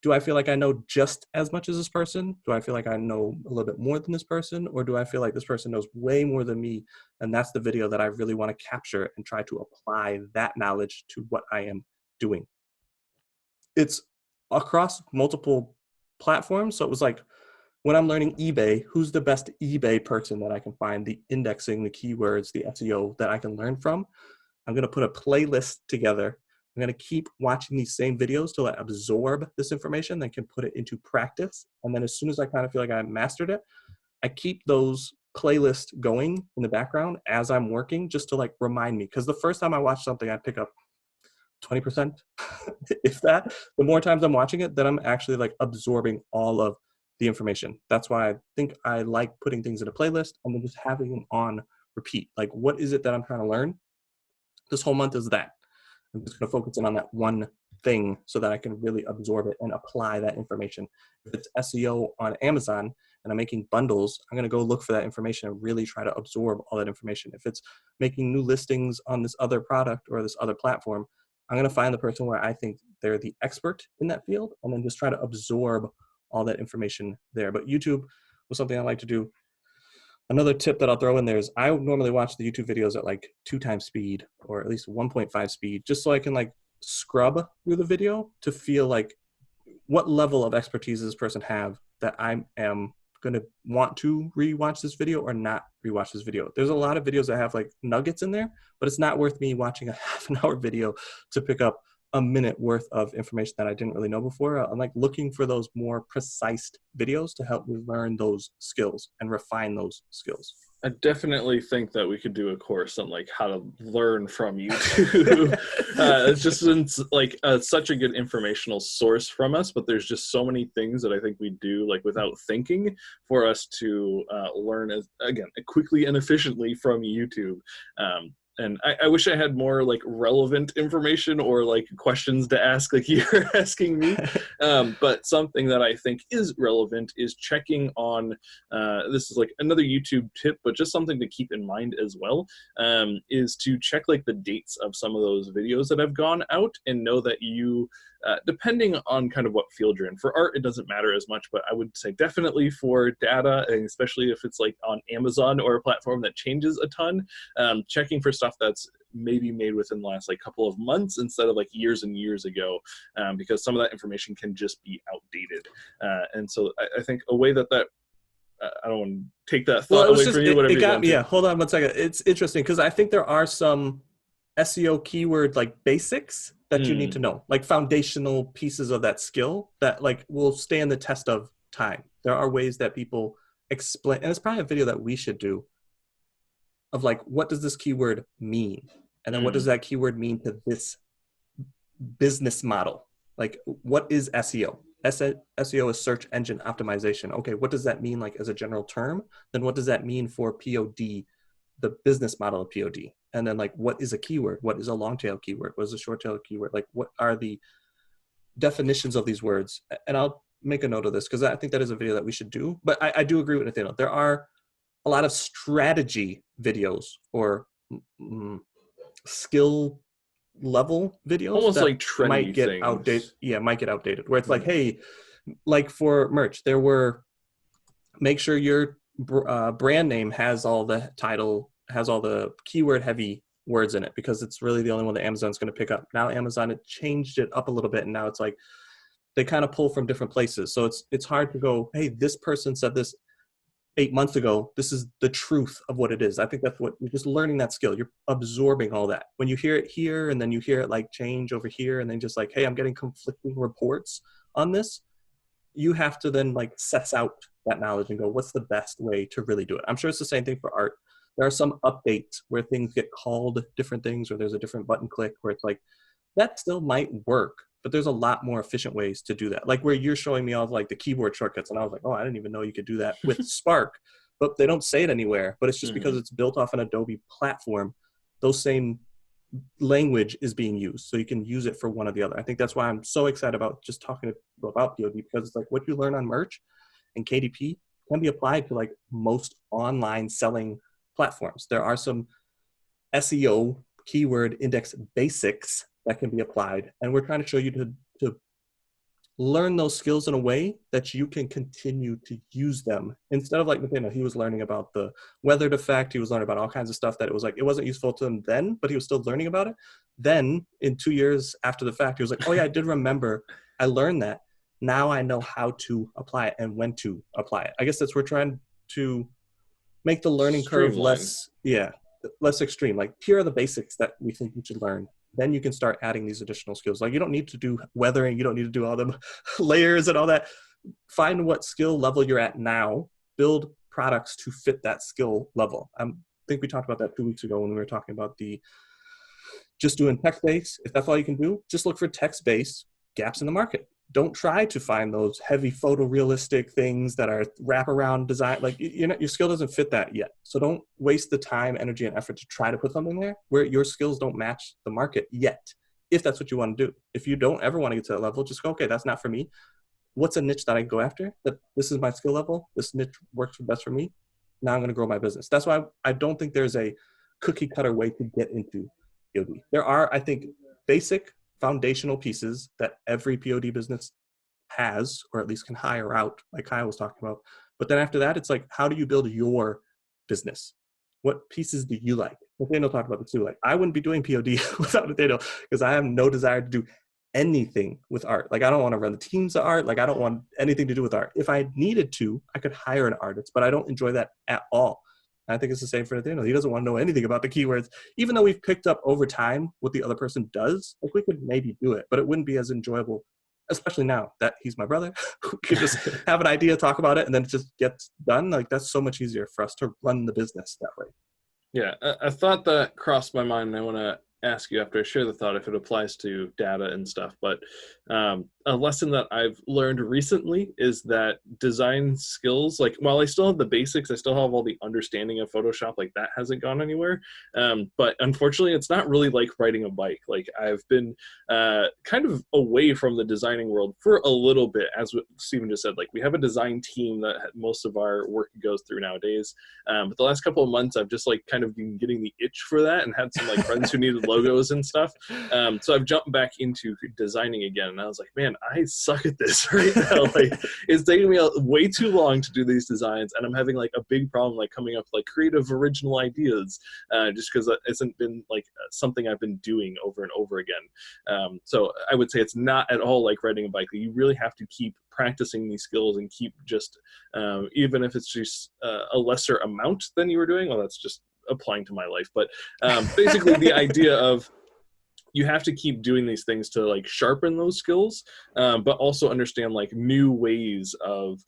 do I feel like I know just as much as this person? Do I feel like I know a little bit more than this person? Or do I feel like this person knows way more than me? And that's the video that I really want to capture and try to apply that knowledge to what I am doing. It's across multiple platforms. So it was like when I'm learning eBay, who's the best eBay person that I can find, the indexing, the keywords, the SEO that I can learn from? I'm going to put a playlist together. I'm going to keep watching these same videos till I absorb this information, then can put it into practice. And then as soon as I kind of feel like I mastered it, I keep those playlists going in the background as I'm working just to like remind me. Because the first time I watch something, I pick up 20%, if that. The more times I'm watching it, then I'm actually like absorbing all of the information. That's why I think I like putting things in a playlist and then just having them on repeat. Like, what is it that I'm trying to learn? This whole month is that. I'm just going to focus in on that one thing so that I can really absorb it and apply that information. If it's SEO on Amazon and I'm making bundles, I'm going to go look for that information and really try to absorb all that information. If it's making new listings on this other product or this other platform, I'm going to find the person where I think they're the expert in that field and then just try to absorb all that information there. But YouTube was something I like to do. Another tip that I'll throw in there is I normally watch the YouTube videos at like 2 times speed or at least 1.5 speed, just so I can like scrub through the video to feel like what level of expertise does this person have that I am going to want to rewatch this video or not rewatch this video. There's a lot of videos that have like nuggets in there, but it's not worth me watching a half an hour video to pick up a minute worth of information that I didn't really know before. I'm like looking for those more precise videos to help me learn those skills and refine those skills. I definitely think that we could do a course on like how to learn from YouTube. It's just like such a good informational source from us, but there's just so many things that I think we do like without thinking for us to learn quickly and efficiently from YouTube. And I wish I had more like relevant information or like questions to ask like you're asking me. But something that I think is relevant is checking on, this is like another YouTube tip, but just something to keep in mind as well, is to check like the dates of some of those videos that have gone out and know that you, depending on kind of what field you're in. For art, it doesn't matter as much, but I would say definitely for data, and especially if it's like on Amazon or a platform that changes a ton, checking for stuff that's maybe made within the last like couple of months instead of like years and years ago, because some of that information can just be outdated. And so I think a way that I don't want to take that Well, thought it was away just from you. it Whatever you got want me. Yeah, to. hold on one second. It's interesting because I think there are some SEO keyword like basics that you need to Mm, know, like foundational pieces of that skill that like will stand the test of time. There are ways that people explain, and it's probably a video that we should do of like what does this keyword mean, and then what does mm, that keyword mean to this business model. Like, what is SEO? SEO is search engine optimization. Okay, what does that mean, like as a general term? Then what does that mean for POD, the business model of POD? And then like, what is a keyword? What is a long tail keyword? What is a short tail keyword? Like, what are the definitions of these words? And I'll make a note of this because I think that is a video that we should do. But I do agree with Nathaniel. There are a lot of strategy videos or skill level videos almost that like might trendy get outdated. things. Yeah, might get outdated. Where it's like, Mm, hey, like for merch, there were make sure your brand name has all the title, has all the keyword heavy words in it because it's really the only one that Amazon's going to pick up. Now Amazon had changed it up a little bit, and now it's like they kind of pull from different places. So it's hard to go, hey, this person said this 8 months ago. This is the truth of what it is. I think that's what you're just learning that skill. You're absorbing all that. When you hear it here and then you hear it like change over here and then just like, hey, I'm getting conflicting reports on this. You have to then like suss out that knowledge and go, what's the best way to really do it? I'm sure it's the same thing for art. There are some updates where things get called different things or there's a different button click where it's like, that still might work, but there's a lot more efficient ways to do that. Like where you're showing me all of like the keyboard shortcuts, and I was like, oh, I didn't even know you could do that with Spark, but they don't say it anywhere. But it's just because mm. it's built off an Adobe platform. Those same language is being used, so you can use it for one or the other. I think that's why I'm so excited about just talking about POD because it's like what you learn on merch and KDP can be applied to like most online selling platforms. There are some SEO keyword index basics that can be applied. And we're trying to show you to learn those skills in a way that you can continue to use them instead of like Nathaniel, he was learning about the weathered effect. He was learning about all kinds of stuff that it was like, it wasn't useful to him then, but he was still learning about it. Then in 2 years after the fact, he was like, oh yeah, I did remember. I learned that. Now I know how to apply it and when to apply it. I guess that's, we're trying to make the learning curve Streamline. less, yeah, less extreme. Like here are the basics that we think you should learn. Then you can start adding these additional skills. Like you don't need to do weathering. You don't need to do all the layers and all that. Find what skill level you're at now. Build products to fit that skill level. I think we talked about that 2 weeks ago when we were talking about the just doing text-based. If that's all you can do, just look for text-based gaps in the market. Don't try to find those heavy photorealistic things that are wraparound design. Like your skill doesn't fit that yet. So don't waste the time, energy, and effort to try to put something there where your skills don't match the market yet. If that's what you want to do. If you don't ever want to get to that level, just go, okay, that's not for me. What's a niche that I can go after? That this is my skill level. This niche works best for me. Now I'm going to grow my business. That's why I don't think there's a cookie cutter way to get into POD. There are, I think, basic foundational pieces that every POD business has, or at least can hire out, like Kyle was talking about. But then after that, it's like, how do you build your business? What pieces do you like? Nathaniel talked about it too. Like, I wouldn't be doing POD without Nathaniel because I have no desire to do anything with art. Like, I don't want to run the teams of art. Like, I don't want anything to do with art. If I needed to, I could hire an artist, but I don't enjoy that at all. I think it's the same for Nathaniel. He doesn't want to know anything about the keywords, even though we've picked up over time what the other person does. Like we could maybe do it, but it wouldn't be as enjoyable, especially now that he's my brother. We could just have an idea, talk about it, and then it just gets done. Like that's so much easier for us to run the business that way. Yeah, a thought that crossed my mind, and I want to ask you after I share the thought if it applies to data and stuff, but a lesson that I've learned recently is that design skills, like while I still have the basics, I still have all the understanding of Photoshop, like that hasn't gone anywhere. But unfortunately, it's not really like riding a bike. Like I've been kind of away from the designing world for a little bit, as Stephen just said, like we have a design team that most of our work goes through nowadays. But the last couple of months, I've just like kind of been getting the itch for that and had some like friends who needed logos and stuff. So I've jumped back into designing again, and I was like, man, I suck at this right now. Like, it's taking me way too long to do these designs, and I'm having like a big problem like coming up with like creative original ideas, just because it hasn't been like something I've been doing over and over again. So I would say it's not at all like riding a bike. You really have to keep practicing these skills and keep just even if it's just a lesser amount than you were doing. Well, that's just applying to my life, but basically the idea of you have to keep doing these things to like sharpen those skills, but also understand like new ways of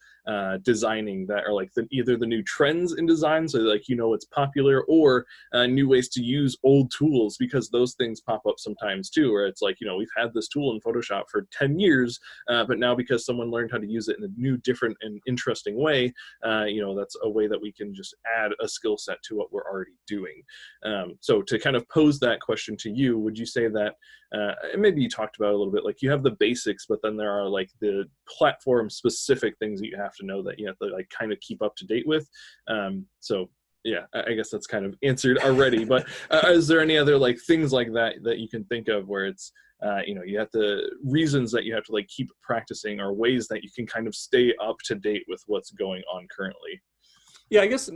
designing that are like either the new trends in design, so like what's popular, or new ways to use old tools, because those things pop up sometimes too, where it's like we've had this tool in Photoshop for 10 years, but now because someone learned how to use it in a new, different, and interesting way, that's a way that we can just add a skill set to what we're already doing. So to kind of pose that question to you, would you say that and maybe you talked about it a little bit, like you have the basics, but then there are like the platform specific things that you have to know that you have to like kind of keep up to date with. So yeah, I guess that's kind of answered already, but is there any other like things like that you can think of where it's you have to reasons that you have to like keep practicing, or ways that you can kind of stay up to date with what's going on currently? Yeah, I guess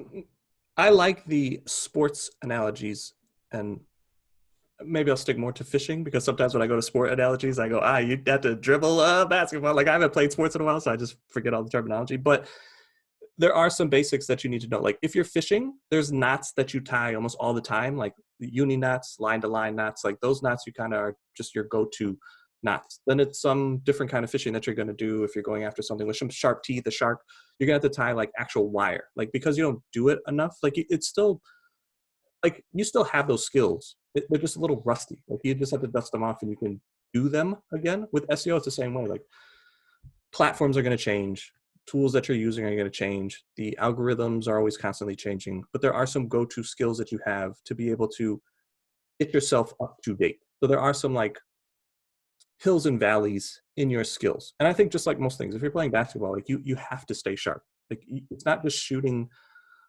I like the sports analogies, and maybe I'll stick more to fishing, because sometimes when I go to sport analogies, I go, you have to dribble basketball. Like, I haven't played sports in a while, so I just forget all the terminology. But there are some basics that you need to know. Like, if you're fishing, there's knots that you tie almost all the time, like the uni knots, line-to-line knots. Like, those knots you kind of are just your go-to knots. Then it's some different kind of fishing that you're going to do. If you're going after something with some sharp teeth, a shark, you're going to have to tie like actual wire. Like, because you don't do it enough, like it's still, like, you still have those skills. They're just a little rusty. Like, you just have to dust them off and you can do them again. With SEO, it's the same way. Like, platforms are going to change. Tools that you're using are going to change. The algorithms are always constantly changing. But there are some go-to skills that you have to be able to get yourself up to date. So there are some like hills and valleys in your skills. And I think just like most things, if you're playing basketball, like you have to stay sharp. Like, it's not just shooting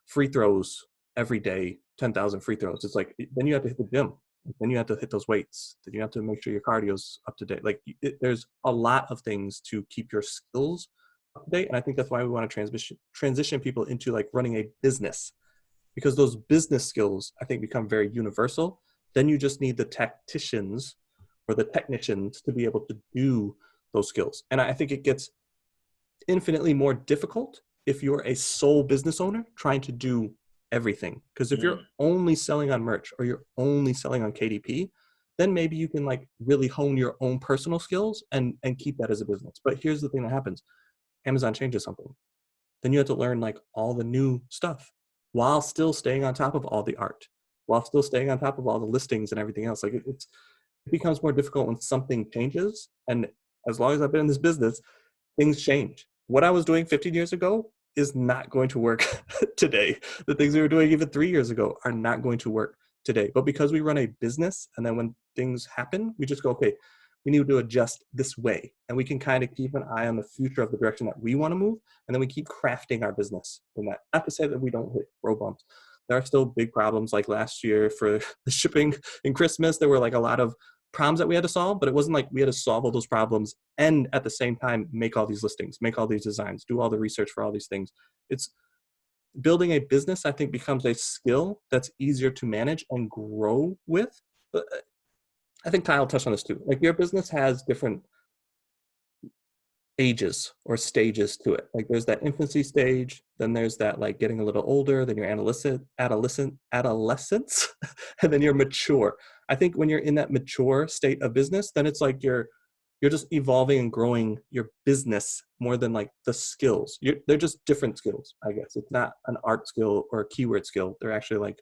free throws every day, 10,000 free throws. It's like, then you have to hit the gym. Then you have to hit those weights. Then you have to make sure your cardio's up to date. Like, there's a lot of things to keep your skills up to date. And I think that's why we want to transition people into like running a business, because those business skills, I think, become very universal. Then you just need the tacticians or the technicians to be able to do those skills. And I think it gets infinitely more difficult if you're a sole business owner trying to do everything. Because if you're only selling on merch, or you're only selling on KDP, then maybe you can like really hone your own personal skills and keep that as a business. But here's the thing that happens. Amazon changes something. Then you have to learn like all the new stuff while still staying on top of all the art, while still staying on top of all the listings and everything else. Like, it becomes more difficult when something changes. And as long as I've been in this business, things change. What I was doing 15 years ago is not going to work today. The things we were doing even 3 years ago are not going to work today. But because we run a business, and then when things happen, we just go, okay, we need to adjust this way. And we can kind of keep an eye on the future of the direction that we want to move. And then we keep crafting our business in that. Not to say that we don't hit road bumps. There are still big problems. Like last year for the shipping in Christmas, there were like a lot of problems that we had to solve, but it wasn't like we had to solve all those problems and at the same time make all these listings, make all these designs, do all the research for all these things. It's building a business, I think, becomes a skill that's easier to manage and grow with. But I think Kyle touched on this too. Like, your business has different ages or stages to it. Like, there's that infancy stage, then there's that like getting a little older, then you're adolescence, and then you're mature. I think when you're in that mature state of business, then it's like you're just evolving and growing your business more than like the skills. They're just different skills, I guess. It's not an art skill or a keyword skill. They're actually like,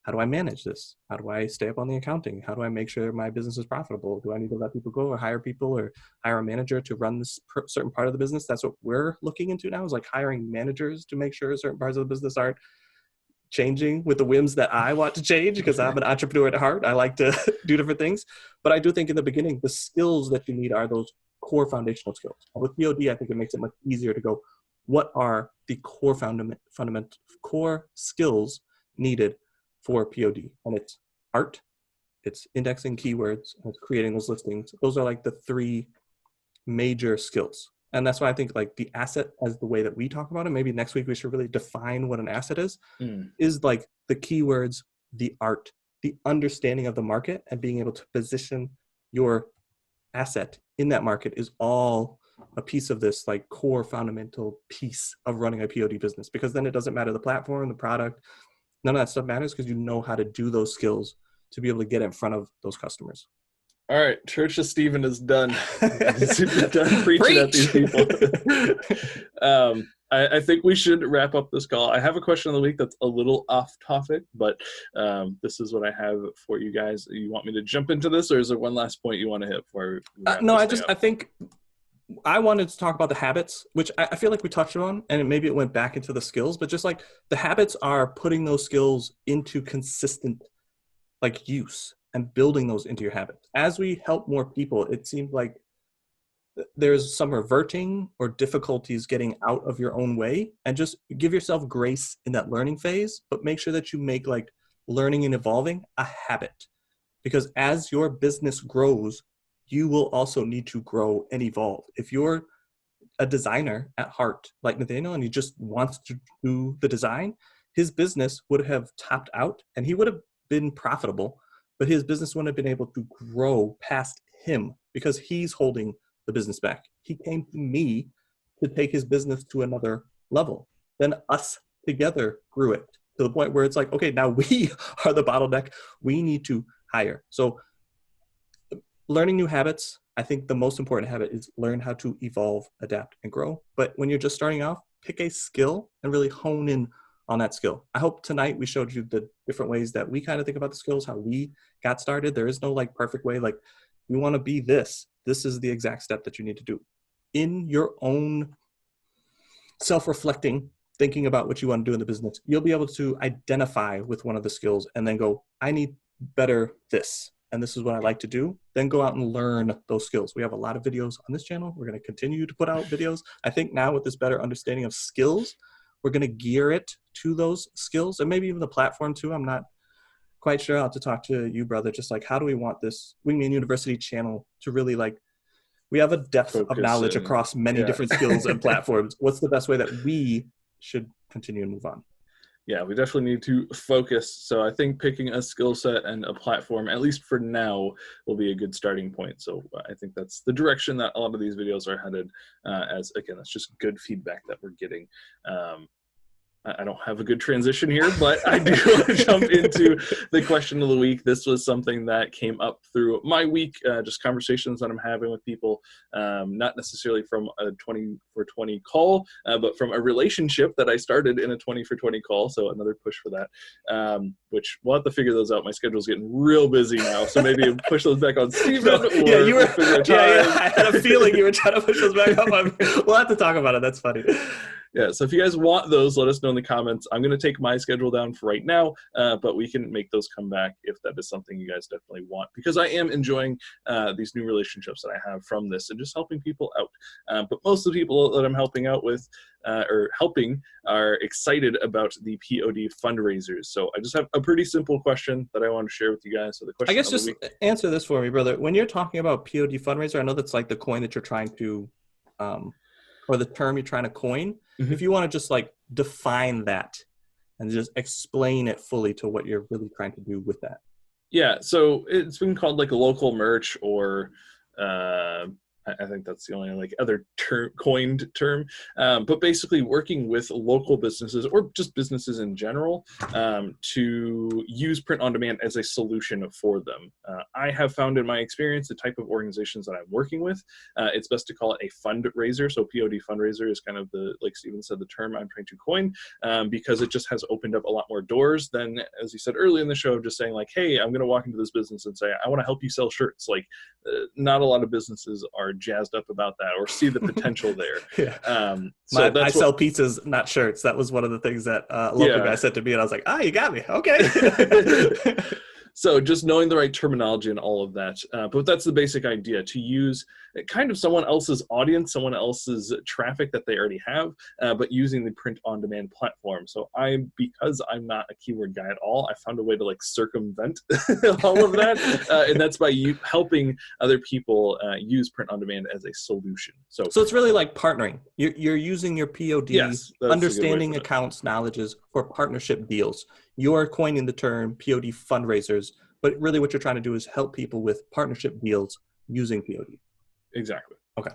how do I manage this? How do I stay up on the accounting? How do I make sure my business is profitable? Do I need to let people go or hire people or hire a manager to run this certain part of the business? That's what we're looking into now, is like hiring managers to make sure certain parts of the business aren't changing with the whims that I want to change, because I'm an entrepreneur at heart. I like to do different things. But I do think in the beginning, the skills that you need are those core foundational skills. And with POD, I think it makes it much easier to go, what are the core fundamental core skills needed for POD? And it's art, it's indexing keywords, and it's creating those listings. Those are like the three major skills. And that's why I think like the asset as the way that we talk about it, maybe next week we should really define what an asset is like the keywords, the art, the understanding of the market, and being able to position your asset in that market is all a piece of this like core fundamental piece of running a POD business, because then it doesn't matter the platform, the product, none of that stuff matters, because you know how to do those skills to be able to get in front of those customers. All right, Church of Stephen is done. He's done preaching at these people. I think we should wrap up this call. I have a question of the week that's a little off topic, but this is what I have for you guys. You want me to jump into this, or is there one last point you want to hit before we wrap No, this I think I wanted to talk about the habits, which I feel like we touched on, and maybe it went back into the skills, but just like the habits are putting those skills into consistent like use and building those into your habits. As we help more people, it seems like there's some reverting or difficulties getting out of your own way, and just give yourself grace in that learning phase, but make sure that you make like learning and evolving a habit, because as your business grows, you will also need to grow and evolve. If you're a designer at heart, like Nathaniel, and he just wants to do the design, his business would have topped out and he would have been profitable, but his business wouldn't have been able to grow past him because he's holding the business back. He came to me to take his business to another level. Then us together grew it to the point where it's like, okay, now we are the bottleneck. We need to hire. So learning new habits, I think the most important habit is learn how to evolve, adapt, and grow. But when you're just starting off, pick a skill and really hone in on that skill. I hope tonight we showed you the different ways that we kind of think about the skills, how we got started. There is no like perfect way. Like, we want to be this. This is the exact step that you need to do. In your own self-reflecting, thinking about what you want to do in the business, you'll be able to identify with one of the skills and then go, I need better this. And this is what I like to do. Then go out and learn those skills. We have a lot of videos on this channel. We're going to continue to put out videos. I think now with this better understanding of skills, we're going to gear it to those skills, and maybe even the platform too. I'm not quite sure. I'll have to talk to you, brother. Just like, how do we want this WingMan University channel to really like, we have a depth of knowledge across many different skills and platforms. What's the best way that we should continue and move on? Yeah, we definitely need to focus. So I think picking a skill set and a platform, at least for now, will be a good starting point. So I think that's the direction that a lot of these videos are headed, as, again, that's just good feedback that we're getting. I don't have a good transition here, but I do want to jump into the question of the week. This was something that came up through my week, just conversations that I'm having with people, not necessarily from a 20 for 20 call, but from a relationship that I started in a 20 for 20 call. So another push for that, which we'll have to figure those out. My schedule's getting real busy now, so maybe push those back on Steven. Yeah, you were. Yeah, I had a feeling you were trying to push those back up on me. We'll have to talk about it. That's funny. Yeah, so if you guys want those, let us know in the comments. I'm going to take my schedule down for right now, but we can make those come back if that is something you guys definitely want, because I am enjoying these new relationships that I have from this and just helping people out. But most of the people that I'm helping out with or helping are excited about the POD fundraisers. So I just have a pretty simple question that I want to share with you guys. So the question, I guess, just answer this for me, brother. When you're talking about POD fundraiser, I know that's like the coin that you're trying to, or the term you're trying to coin. Mm-hmm. If you want to just like define that and just explain it fully to what you're really trying to do with that. Yeah, so it's been called like a local merch, or I think that's the only like other coined term, but basically working with local businesses or just businesses in general to use print on demand as a solution for them. I have found in my experience, the type of organizations that I'm working with, it's best to call it a fundraiser. So POD fundraiser is kind of the, like Steven said, the term I'm trying to coin, because it just has opened up a lot more doors than, as you said early in the show, just saying like, hey, I'm going to walk into this business and say, I want to help you sell shirts. Like, not a lot of businesses are jazzed up about that or see the potential there. Yeah. I sell pizzas, not shirts. That was one of the things that a local guy said to me, and I was like, you got me. Okay. So just knowing the right terminology and all of that. But that's the basic idea, to use kind of someone else's audience, someone else's traffic that they already have, but using the print-on-demand platform. So because I'm not a keyword guy at all, I found a way to like circumvent all of that. And that's by helping other people use print-on-demand as a solution. So it's really like partnering. You're using your POD, yes, understanding accounts knowledges for partnership deals. You're coining the term POD fundraisers, but really what you're trying to do is help people with partnership deals using POD. Exactly. Okay.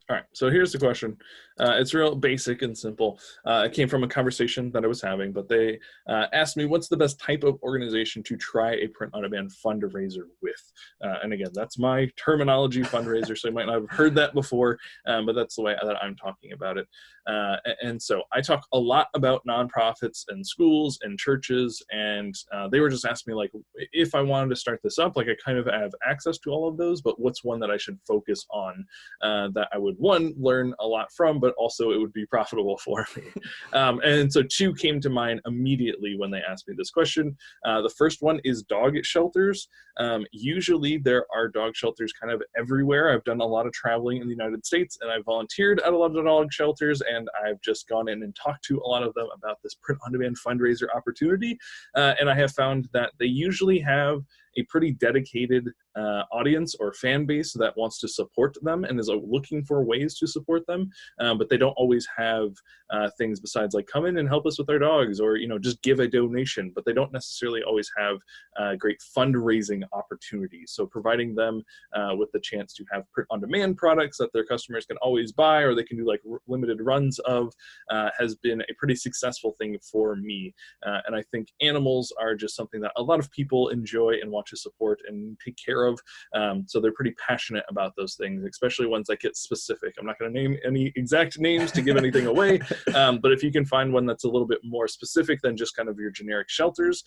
All right, so here's the question. It's real basic and simple. It came from a conversation that I was having, but they asked me, what's the best type of organization to try a print-on-demand fundraiser with? And again, that's my terminology, fundraiser, so you might not have heard that before, but that's the way that I'm talking about it. And so I talk a lot about nonprofits and schools and churches, and they were just asking me, like, if I wanted to start this up, like I kind of have access to all of those, but what's one that I should focus on that I would, one, learn a lot from, but also it would be profitable for me. And so two came to mind immediately when they asked me this question. The first one is dog shelters. Usually there are dog shelters kind of everywhere. I've done a lot of traveling in the United States, and I've volunteered at a lot of dog shelters, and I've just gone in and talked to a lot of them about this print-on-demand fundraiser opportunity. And I have found that they usually have a pretty dedicated audience or fan base that wants to support them and is looking for ways to support them, but they don't always have things besides like, come in and help us with our dogs, or just give a donation, but they don't necessarily always have great fundraising opportunities. So providing them with the chance to have print-on-demand products that their customers can always buy, or they can do like limited runs of, has been a pretty successful thing for me. And I think animals are just something that a lot of people enjoy and want to support and take care of. So they're pretty passionate about those things, especially ones that get specific. I'm not going to name any exact names to give anything away, but if you can find one that's a little bit more specific than just kind of your generic shelters,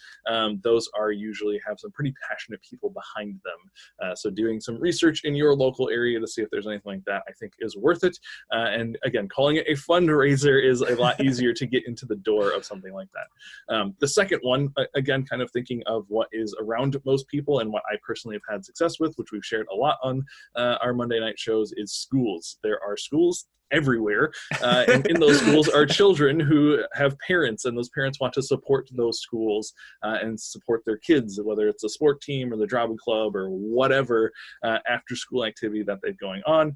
those are usually have some pretty passionate people behind them. So doing some research in your local area to see if there's anything like that, I think is worth it. And again, calling it a fundraiser is a lot easier to get into the door of something like that. The second one, again, kind of thinking of what is around most people and what I personally have had success with, which we've shared a lot on our Monday night shows, is schools. There are schools everywhere, and in those schools are children who have parents, and those parents want to support those schools and support their kids, whether it's a sport team or the drama club or whatever after school activity that they've going on,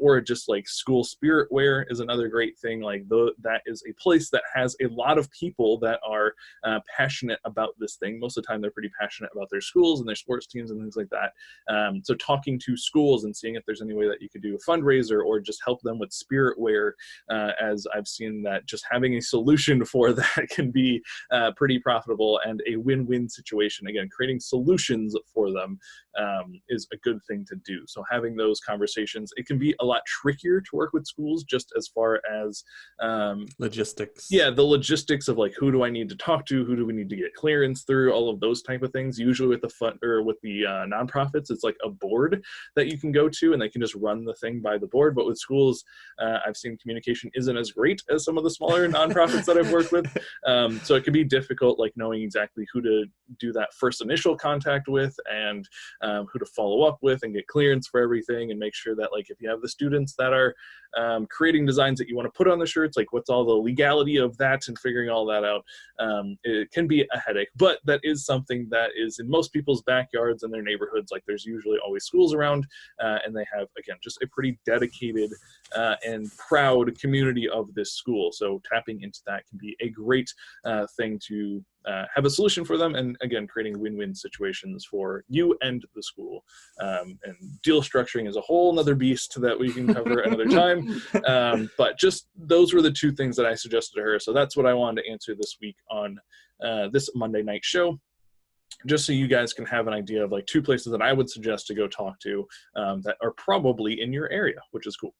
or just like school spirit wear is another great thing. Like that is a place that has a lot of people that are passionate about this thing. Most of the time they're pretty passionate about their schools and their sports teams and things like that. So talking to schools and seeing if there's any way that you could do a fundraiser or just help them with spirit wear, as I've seen that just having a solution for that can be pretty profitable and a win-win situation. Again, creating solutions for them is a good thing to do. So having those conversations, it can be a lot trickier to work with schools just as far as logistics. Yeah, the logistics of like, who do I need to talk to? Who do we need to get clearance through? All of those type of things. Usually with the nonprofits, it's like a board that you can go to and they can just run the thing by the board. But with schools, I've seen communication isn't as great as some of the smaller nonprofits that I've worked with. So it can be difficult, like knowing exactly who to do that first initial contact with and who to follow up with and get clearance for everything, and make sure that like if you have the students that are creating designs that you want to put on the shirts, like what's all the legality of that and figuring all that out. It can be a headache, but that is something that is in most people's backyards and their neighborhoods. Like there's usually always schools around, and they have, again, just a pretty dedicated and proud community of this school. So tapping into that can be a great thing to have a solution for them, and again, creating win-win situations for you and the school. And deal structuring is a whole nother beast that we can cover another time. But just those were the two things that I suggested to her. So that's what I wanted to answer this week on this Monday night show, just so you guys can have an idea of like two places that I would suggest to go talk to that are probably in your area, which is cool.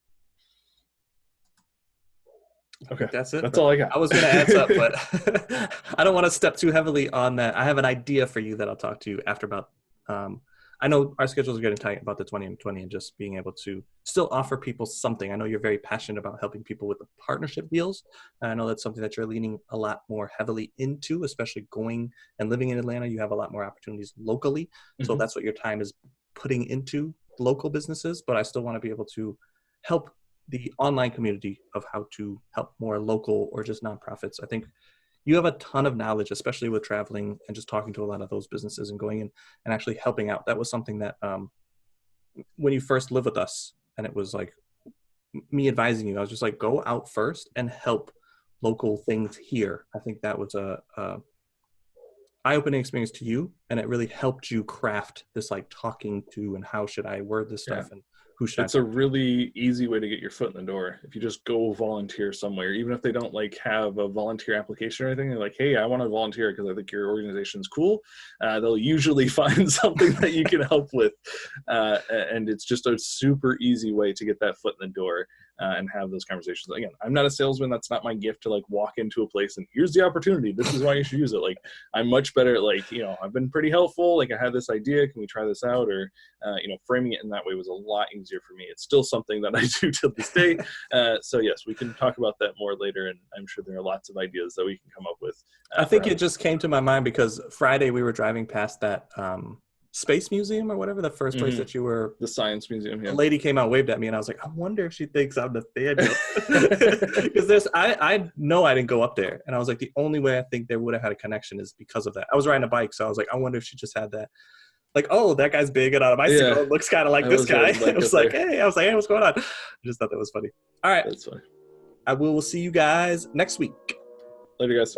Okay, that's it. That's all I got. I was going to add something, but I don't want to step too heavily on that. I have an idea for you that I'll talk to you after about. I I know our schedules are getting tight about the 20 and 20 and just being able to still offer people something. I know you're very passionate about helping people with the partnership deals. And I know that's something that you're leaning a lot more heavily into, especially going and living in Atlanta. You have a lot more opportunities locally. So that's what your time is putting into local businesses. But I still want to be able to help the online community of how to help more local or just nonprofits. I think you have a ton of knowledge, especially with traveling and just talking to a lot of those businesses and going in and actually helping out. That was something that when you first lived with us and it was like me advising you, I was just like, go out first and help local things here. I think that was a eye-opening experience to you, and it really helped you craft this like talking to and how should I word this stuff and who should it's a really easy way to get your foot in the door. If you just go volunteer somewhere, even if they don't like have a volunteer application or anything, they're like, hey, I want to volunteer because I think your organization's cool. They'll usually find something that you can help with. And it's just a super easy way to get that foot in the door and have those conversations. Again, I'm not a salesman. That's not my gift to like walk into a place and here's the opportunity. This is why you should use it. Like I'm much better at like, I've been pretty helpful. Like I had this idea. Can we try this out? Or, framing it in that way was a lot easier for me. It's still something that I do to this day. So yes, we can talk about that more later. And I'm sure there are lots of ideas that we can come up with. I think it just came to my mind because Friday we were driving past that Space Museum or whatever, the first place that you were. The Science Museum, yeah. A lady came out, waved at me, and I was like, I wonder if she thinks I'm Nathaniel. Because I know I didn't go up there. And I was like, the only way I think they would have had a connection is because of that. I was riding a bike, so I was like, I wonder if she just had that. Like, oh, that guy's big and on a bicycle. It looks kind of like this guy. I was like, hey, what's going on? I just thought that was funny. All right. That's funny. I will see you guys next week. Later, guys.